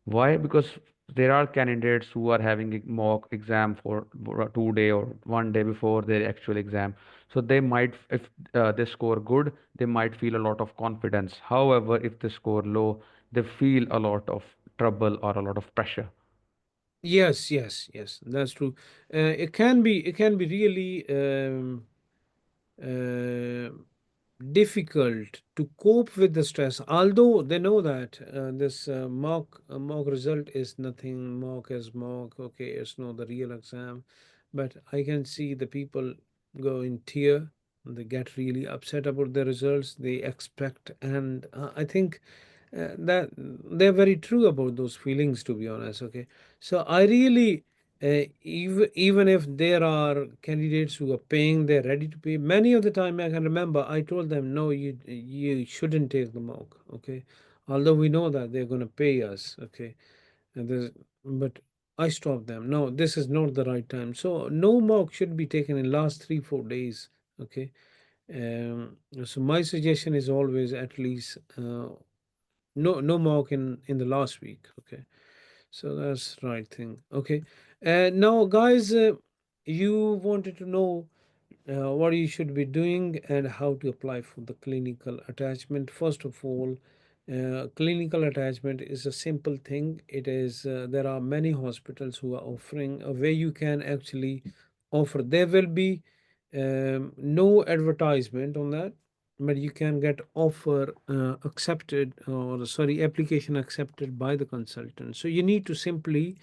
Why? Because there are candidates who are having a mock exam for 2 day or 1 day before their actual exam. So they might, if they score good, they might feel a lot of confidence. However, if they score low, they feel a lot of trouble or a lot of pressure. Yes, yes, yes, that's true. It can be really uh, difficult to cope with the stress, although they know that this mock result is nothing. Mock is mock. Okay, it's not the real exam. But I can see the people go in tear. They get really upset about the results they expect, and I think that they're very true about those feelings, to be honest. Okay, so I really, even if there are candidates who are paying, they're ready to pay. Many of the time, I can remember I told them, no, you shouldn't take the mock. Okay, although we know that they're going to pay us. Okay, and but I stopped them. No, this is not the right time. So no mock should be taken in last 3 4 days. Okay, so my suggestion is always at least no mock in the last week. Okay, so that's right thing. Okay, now guys, you wanted to know what you should be doing and how to apply for the clinical attachment. First of all, clinical attachment is a simple thing. It is there are many hospitals who are offering a way you can actually offer. There will be no advertisement on that, but you can get offer accepted, or sorry, application accepted by the consultant. So you need to simply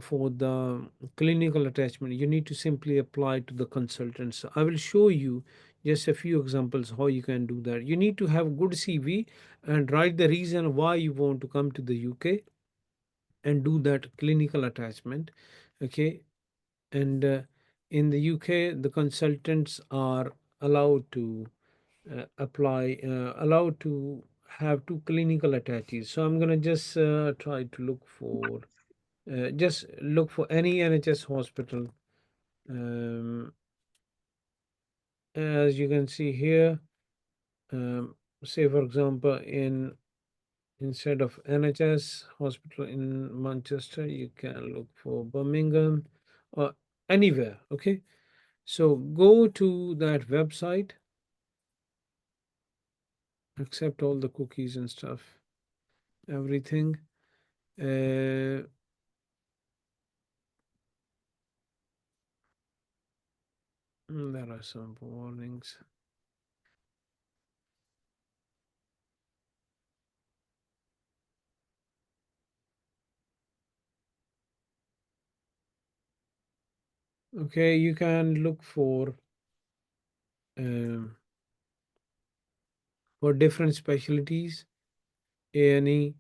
for the clinical attachment, you need to simply apply to the consultants. I will show you just a few examples how you can do that. You need to have good CV and write the reason why you want to come to the UK and do that clinical attachment. Okay, and in the UK, the consultants are allowed to allowed to have two clinical attaches. So I'm gonna just try to look for just look for any NHS hospital. Um, as you can see here, say for example, instead of NHS hospital in Manchester, you can look for Birmingham or anywhere. Okay, so go to that website, accept all the cookies and stuff, everything. Uh, there are some warnings. Okay, you can look um, for different specialties, A&E.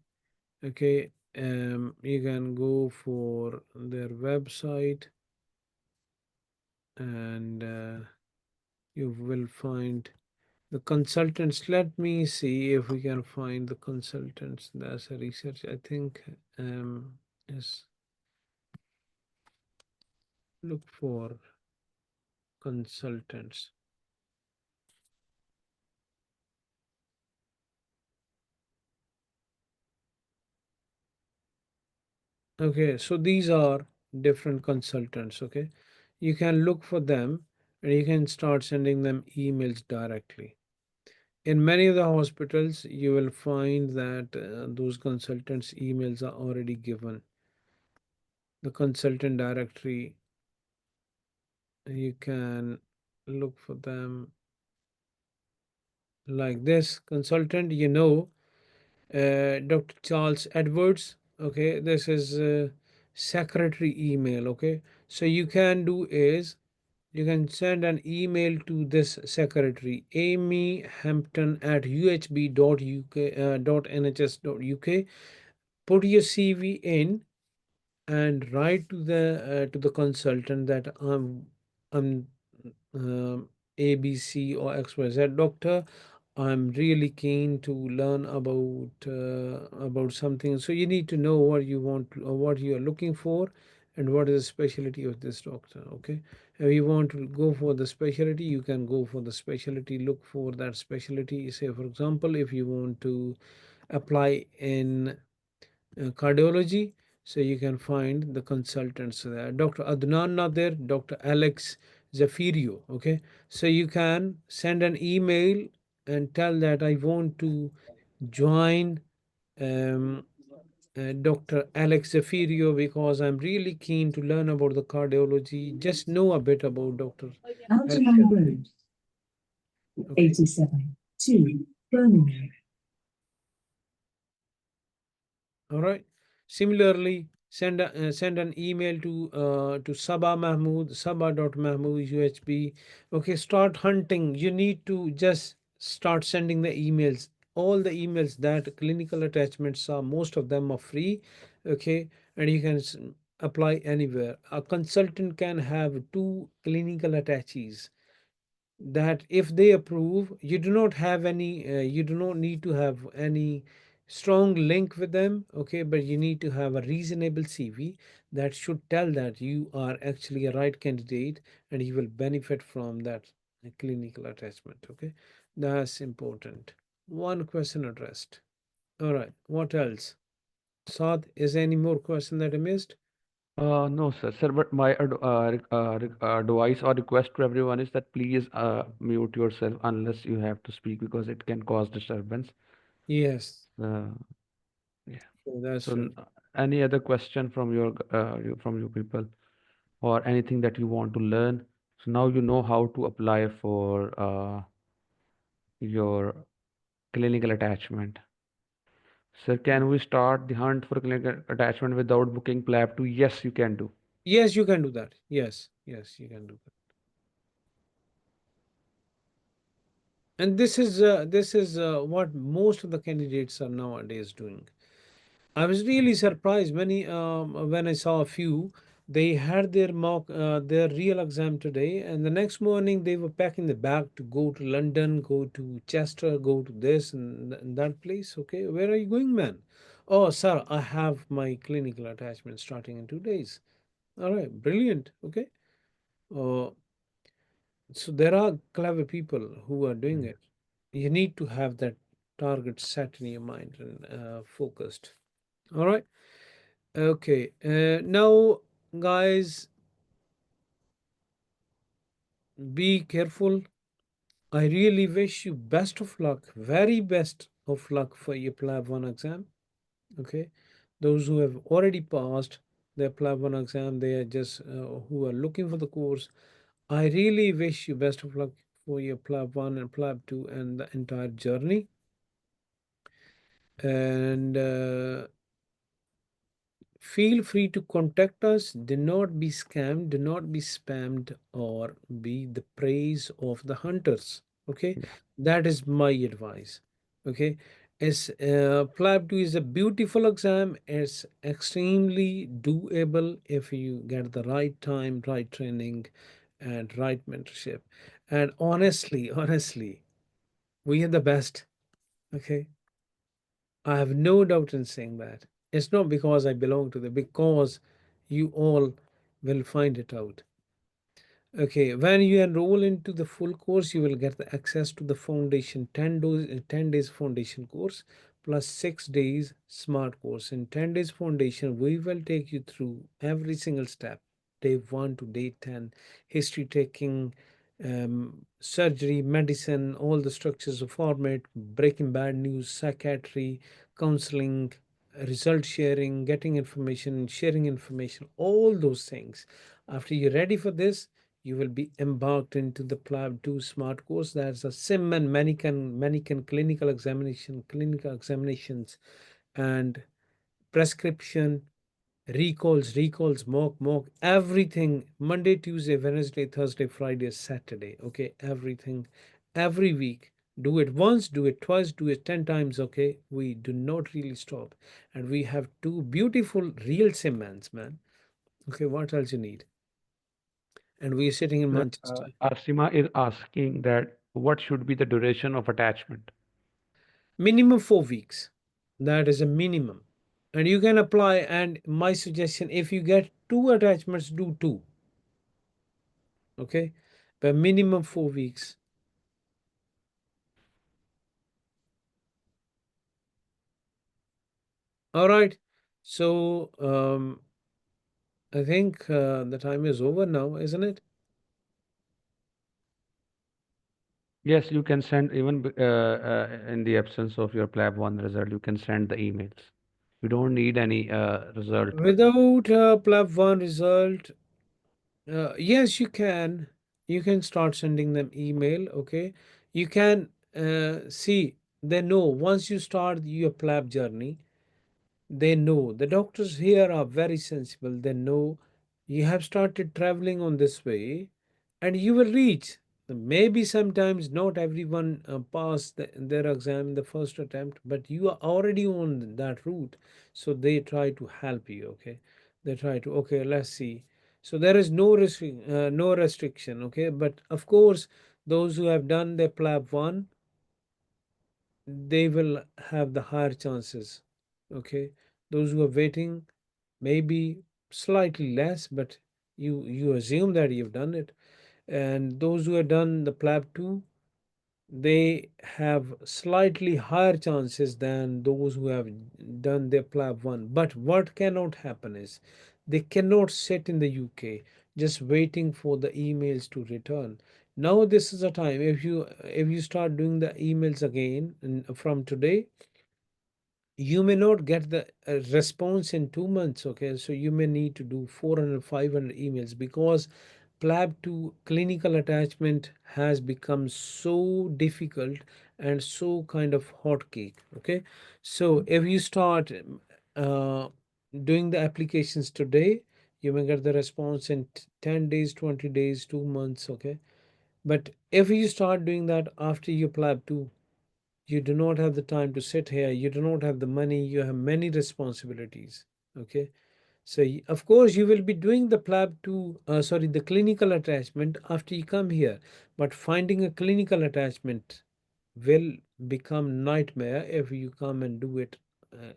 Okay, you can go for their website and you will find the consultants. Let me see if we can find the consultants. That's a research, I think. Yes, look for consultants. Okay, so these are different consultants. Okay, you can look for them. and you can start sending them emails directly. In many of the hospitals, you will find that those consultants' emails are already given. The consultant directory, you can look for them like this. Consultant, Dr. Charles Edwards. Okay, this is secretary email. Okay, so you can do is you can send an email to this secretary, Amy Hampton at uhb.uk.nhs.uk. Put your CV in and write to the consultant that I'm ABC or XYZ doctor. I'm really keen to learn about something. So you need to know what you want or what you are looking for, and what is the specialty of this doctor. Okay, if you want to go for the specialty, you can go for the specialty. Look for that specialty. Say, for example, if you want to apply in cardiology. So you can find the consultants there. Dr. Adnan Nadir, Dr. Alex Zafirio. Okay, so you can send an email and tell that I want to join um, Dr. Alex Zafirio because I'm really keen to learn about the cardiology. Just know a bit about Dr. Alex Algernon Zafirio. Road, Okay. 87, 2, Birmingham. All right. Similarly, send an email to Sabah Mahmood, Sabah.mahmood UHB. Okay, start hunting. You need to just start sending the emails. All the emails that clinical attachments are, most of them are free. Okay, and you can apply anywhere. A consultant can have two clinical attaches that if they approve, you do not have any you do not need to have any strong link with them. Okay, but you need to have a reasonable CV that should tell that you are actually a right candidate and you will benefit from that clinical attachment. Okay, that's important. One question addressed. All right, what else? Saad, is there any more question that I missed? No, sir. Sir, but my advice or request to everyone is that please mute yourself unless you have to speak because it can cause disturbance. Yes. Uh, yeah. That's So, true. any other question from from you people or anything that you want to learn? So now you know how to apply for your clinical attachment. Sir, can we start the hunt for clinical attachment without booking PLAB 2? Yes, you can do. Yes, you can do that. Yes, you can do that. And this is what most of the candidates are nowadays doing. I was really surprised when I saw a few. They had their their real exam today, and the next morning they were packing the bag to go to London, go to Chester, go to this and that place. Okay, where are you going, man? Oh, sir, I have my clinical attachment starting in 2 days. All right, brilliant. Okay, uh, so there are clever people who are doing Mm. it. You need to have that target set in your mind and focused. All right. Okay. Now, guys, be careful. I really wish you best of luck, very best of luck for your PLAB 1 exam. Okay. Those who have already passed their PLAB 1 exam, they are just who are looking for the course. I really wish you best of luck for your PLAB 1 and PLAB 2 and the entire journey. And feel free to contact us. Do not be scammed, do not be spammed, or be the praise of the hunters. Okay, Yeah. that is my advice. Okay, as PLAB 2 is a beautiful exam, it's extremely doable if you get the right time, right training, and right mentorship. And honestly, we are the best. Okay, I have no doubt in saying that. It's not because I belong to the, because you all will find it out. Okay, when you enroll into the full course, you will get the access to the foundation 10 days foundation course plus 6 days smart course. In 10 days foundation, we will take you through every single step, day 1 to day 10, history taking, surgery, medicine, all the structures of format, breaking bad news, psychiatry, counseling, result sharing, getting information, sharing information, all those things. After you're ready for this, you will be embarked into the PLAB 2 Smart course. That's a sim and mannequin clinical examinations, and prescription, recalls, mock, everything. Monday, Tuesday, Wednesday, Thursday, Friday, Saturday. Okay, everything, every week. Do it once, do it twice, do it 10 times. Okay, we do not really stop. And we have two beautiful real Simmons, man. Okay, what else you need? And we are sitting in Sir, Manchester. Arsima is asking that what should be the duration of attachment? Minimum 4 weeks. That is a minimum. And you can apply. And my suggestion, if you get two attachments, do two. Okay, but minimum 4 weeks. All right. So I think the time is over now, isn't it? Yes, you can send even in the absence of your PLAB 1 result, you can send the emails. You don't need any result. Without PLAB 1 result, yes, you can. You can start sending them email. Okay. You can see, they know once you start your PLAB journey, they know the doctors here are very sensible. They know you have started traveling on this way and you will reach. Maybe sometimes not everyone pass their exam in the first attempt, but you are already on that route. So they try to help you. Okay. They try to, okay, let's see. So there is no restriction. Okay. But of course, those who have done their PLAB 1, they will have the higher chances. Okay, those who are waiting, maybe slightly less, but you assume that you've done it. And those who have done the PLAB 2, they have slightly higher chances than those who have done their PLAB 1. But what cannot happen is they cannot sit in the UK just waiting for the emails to return. Now this is a time, if you start doing the emails again from today, you may not get the response in 2 months. Okay, so you may need to do 400, 500 emails, because PLAB to clinical attachment has become so difficult and so kind of hot cake. Okay, so if you start uh, doing the applications today, you may get the response in 10 days, 20 days, 2 months. Okay, but if you start doing that after you PLAB 2, you do not have the time to sit here, you do not have the money, you have many responsibilities. Okay, so of course you will be doing the PLAB 2, sorry, the clinical attachment after you come here, but finding a clinical attachment will become nightmare if you come and do it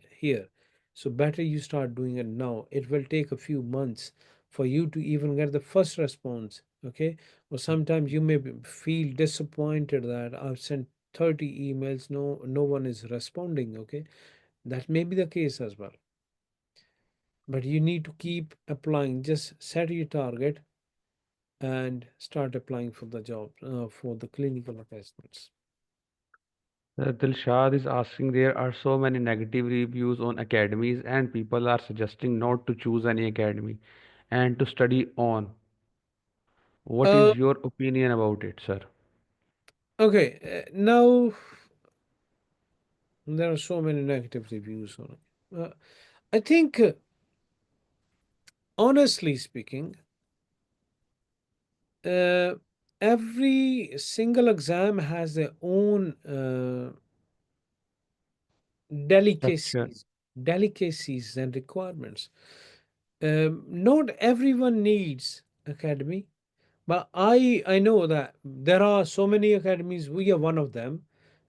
here. So better you start doing it now. It will take a few months for you to even get the first response. Okay, or sometimes you may feel disappointed that I've sent 30 emails, no one is responding. Okay, that may be the case as well, but you need to keep applying. Just set your target and start applying for the job, for the clinical assessments. Dilshad is asking, there are so many negative reviews on academies, and people are suggesting not to choose any academy and to study on. What uh is your opinion about it, sir? okay, now there are so many negative reviews on it. I think, honestly speaking, uh, every single exam has their own Structure. delicacies and requirements. Not everyone needs academy, but I know that there are so many academies. We are one of them.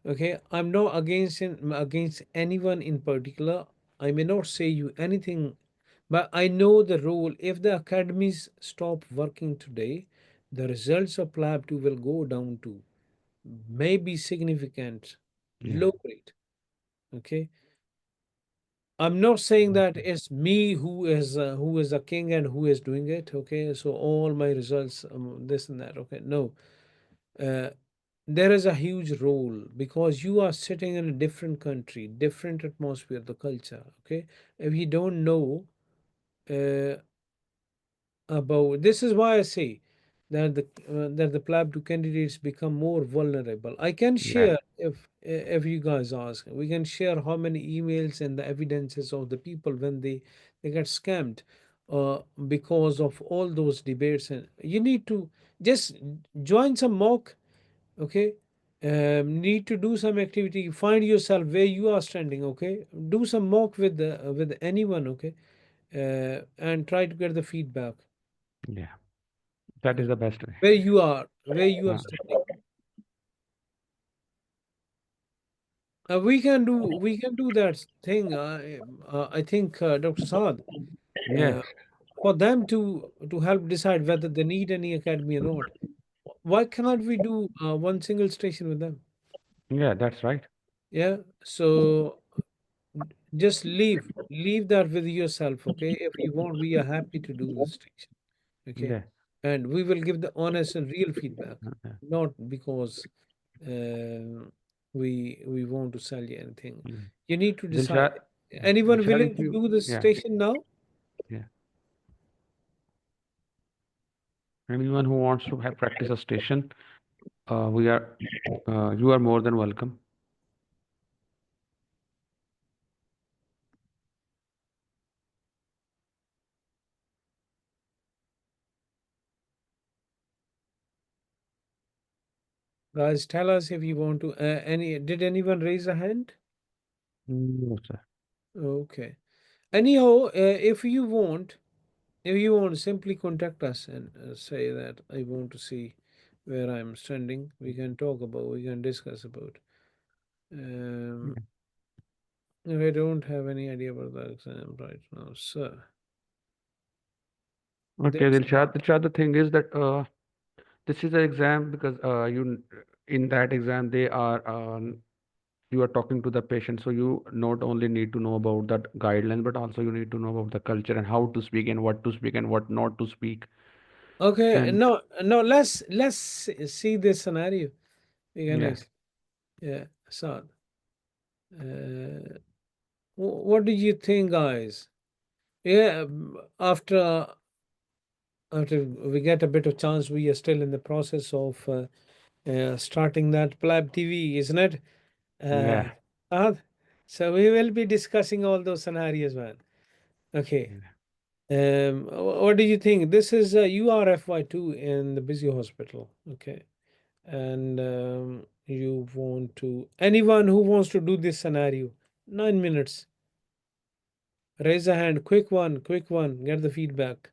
Okay, I'm not against anyone in particular. I may not say you anything, but I know the rule. If the academies stop working today, the results of PLAB 2 will go down to maybe significant Yeah. low grade. Okay, I'm not saying that Okay. it's me who is a king and who is doing it. Okay, so all my results, this and that. Okay, no, uh, there is a huge role because you are sitting in a different country, different atmosphere, the culture. Okay, if you don't know uh, about this, is why I say that the PLAB 2 candidates become more vulnerable. I can Yeah, share, if you guys ask, we can share how many emails and the evidences of the people when they get scammed because of all those debates. And you need to just join some mock. Okay, need to do some activity, find yourself where you are standing. Okay, do some mock with anyone. Okay, and try to get the feedback yeah. That is uh, the best way. where you are Uh, standing. We can do that thing. I think Dr. Saad, yes. uh, for them to help decide whether they need any academy or not. Why cannot we do one single station with them? Yeah, that's right. Yeah. So just leave that with yourself. Okay. If you want, we are happy to do the station. Okay, Yeah. and we will give the honest and real feedback, Yeah. not because uh, we want to sell you anything. Yeah. You need to decide. Dilshad, yeah. Anyone Dilshad, willing if to you, do this yeah, station now? yeah. Anyone who wants to have practice a station, you are more than welcome. Guys, tell us if you want to. Any did anyone raise a hand? No, sir. Okay. Anyhow, if you want, simply contact us and say that I want to see where I'm standing. We can talk about. We can discuss about. Um, Yeah. I don't have any idea about the exam right now, sir. Okay, There's Dilshad, the thing is that this is an exam because in that exam you are talking to the patient, so you not only need to know about that guidelines, but also you need to know about the culture and how to speak and what to speak and what not to speak. okay. And No, no. See this scenario. We can yeah, yeah, Saad. Uh, what do you think, guys? Yeah, after we get a bit of chance, we are still in the process of starting that PLAB TV, isn't it? Uh, yeah, Saad? So we will be discussing all those scenarios, man. Okay. yeah. What do you think? This is URFY2 in the busy hospital. Okay. And you want to, anyone who wants to do this scenario, 9 minutes, raise a hand, quick one, get the feedback.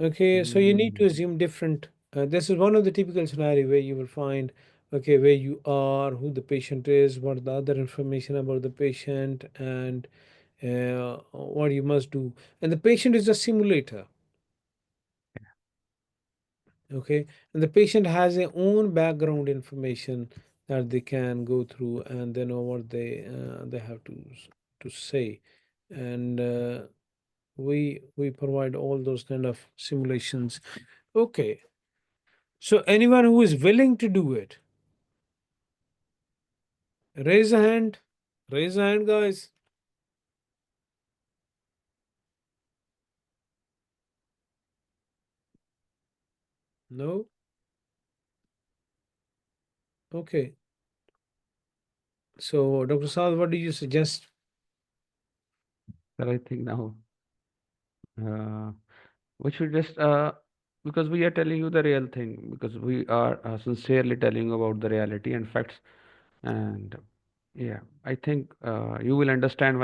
Okay, so you need to Mm, assume different. This is one of the typical scenario where you will find, okay, where you are, who the patient is, what the other information about the patient, and what you must do. And the patient is a simulator. Okay, and the patient has their own background information that they can go through, and they know what they have to say. And we provide all those kind of simulations. Okay, so anyone who is willing to do it, raise a hand. Raise a hand, guys. No. Okay, so Dr. Saad, what do you suggest? but I think now uh, we should just because we are telling you the real thing, because we are sincerely telling you about the reality and facts. And yeah, I think you will understand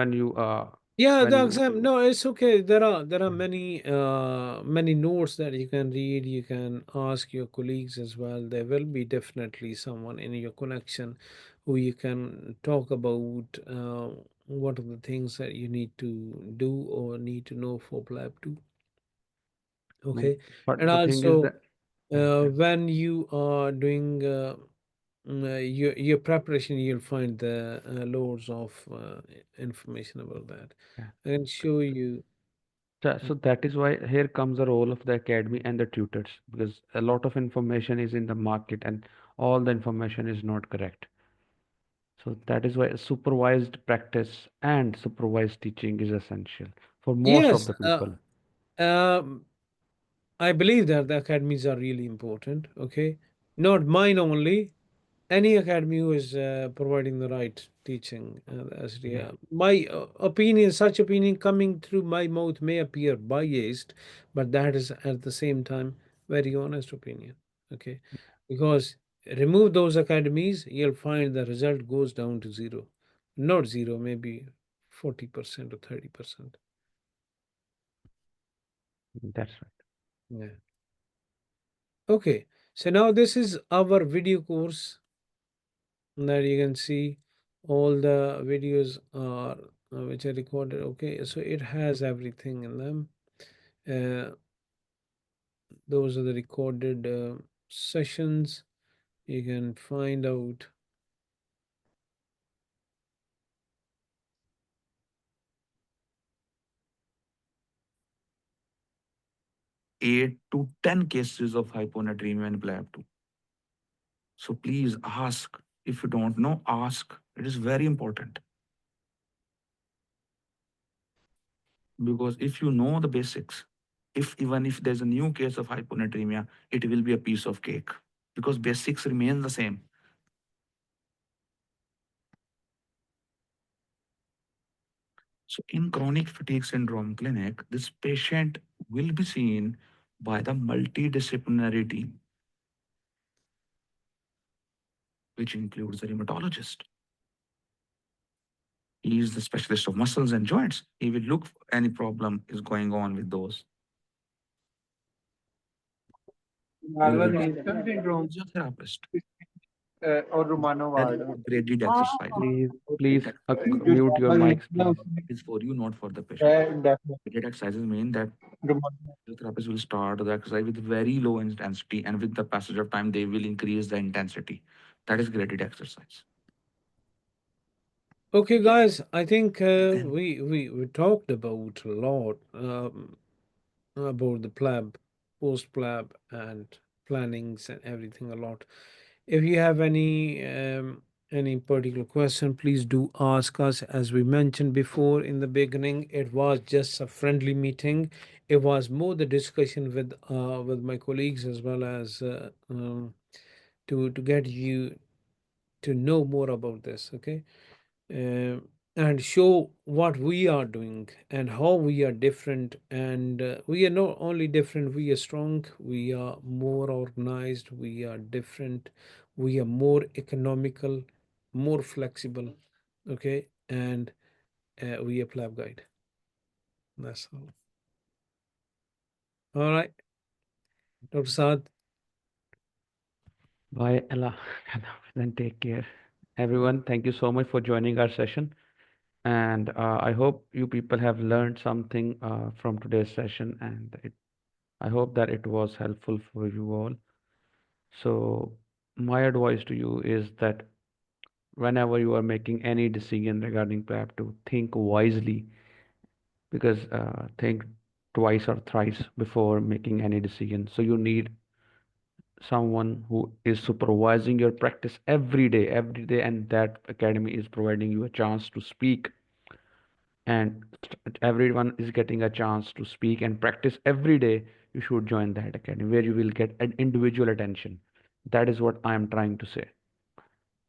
Yeah, when the you exam. No, it's okay. There are yeah, many notes that you can read. You can ask your colleagues as well. There will be definitely someone in your connection who you can talk about what are the things that you need to do or need to know for PLAB 2. no, Okay, and but the thing is also that yeah, yeah, when you are doing your preparation, you'll find the loads of information about that. yeah. I can show you. So that is why here comes the role of the academy and the tutors, because a lot of information is in the market and all the information is not correct. So that is why supervised practice and supervised teaching is essential for most of Yes, the people. um, I believe that the academies are really important. Okay, not mine only. Any academy who is providing the right teaching. Yeah. My opinion, such opinion coming through my mouth may appear biased, but that is at the same time very honest opinion. Okay, because remove those academies, you'll find the result goes down to zero, not zero, maybe 40% or 30%. That's right. Yeah. Okay, so now this is our video course that you can see all the videos are which are recorded. Okay, so it has everything in them. uh, those are the recorded sessions. You can find out. 8 to 10 cases of hyponatremia in PLAB 2. So please ask. If you don't know, ask. It is very important. Because if you know the basics, if even if there's a new case of hyponatremia, it will be a piece of cake because basics remain the same. So in chronic fatigue syndrome clinic, this patient will be seen by the multidisciplinary team, which includes the rheumatologist. He is the specialist of muscles and joints. He will look for any problem is going on with those. He will syndrome physiotherapist. or Romano Very ward. graded exercise. Please You mute your mics, please. It is for you, not for the patient. definitely. Graded exercises mean that Romano. physiotherapist will start the exercise with very low intensity, and with the passage of time, they will increase the intensity. That is graded exercise. Okay, guys, I think Then we talked about a lot about the PLAB, post PLAB, and plannings and everything a lot. If you have any particular question, please do ask us. As we mentioned before in the beginning, it was just a friendly meeting. It was more the discussion with my colleagues as well as to get you to know more about this. Okay, uh, and show what we are doing and how we are different. And we are not only different, we are strong, we are more organized, we are different, we are more economical, more flexible. Okay, and we are PLAB Guide. That's all. All right, Dr. Saad. Bye, Ella. Then take care. Everyone, thank you so much for joining our session. And I hope you people have learned something from today's session, and I hope that it was helpful for you all. So, my advice to you is that whenever you are making any decision regarding PAP, to think wisely, because think twice or thrice before making any decision. So, you need someone who is supervising your practice every day, and that academy is providing you a chance to speak, and everyone is getting a chance to speak and practice every day. You should join that academy where you will get an individual attention. That is what I am trying to say.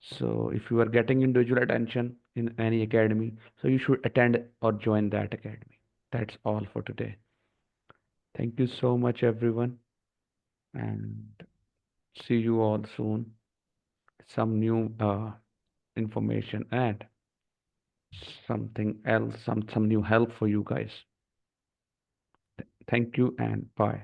So if you are getting individual attention in any academy, so you should attend or join that academy. That's all for today. Thank you so much, everyone, and see you all soon. Some new information and something else, some new help for you guys. Thank you and bye.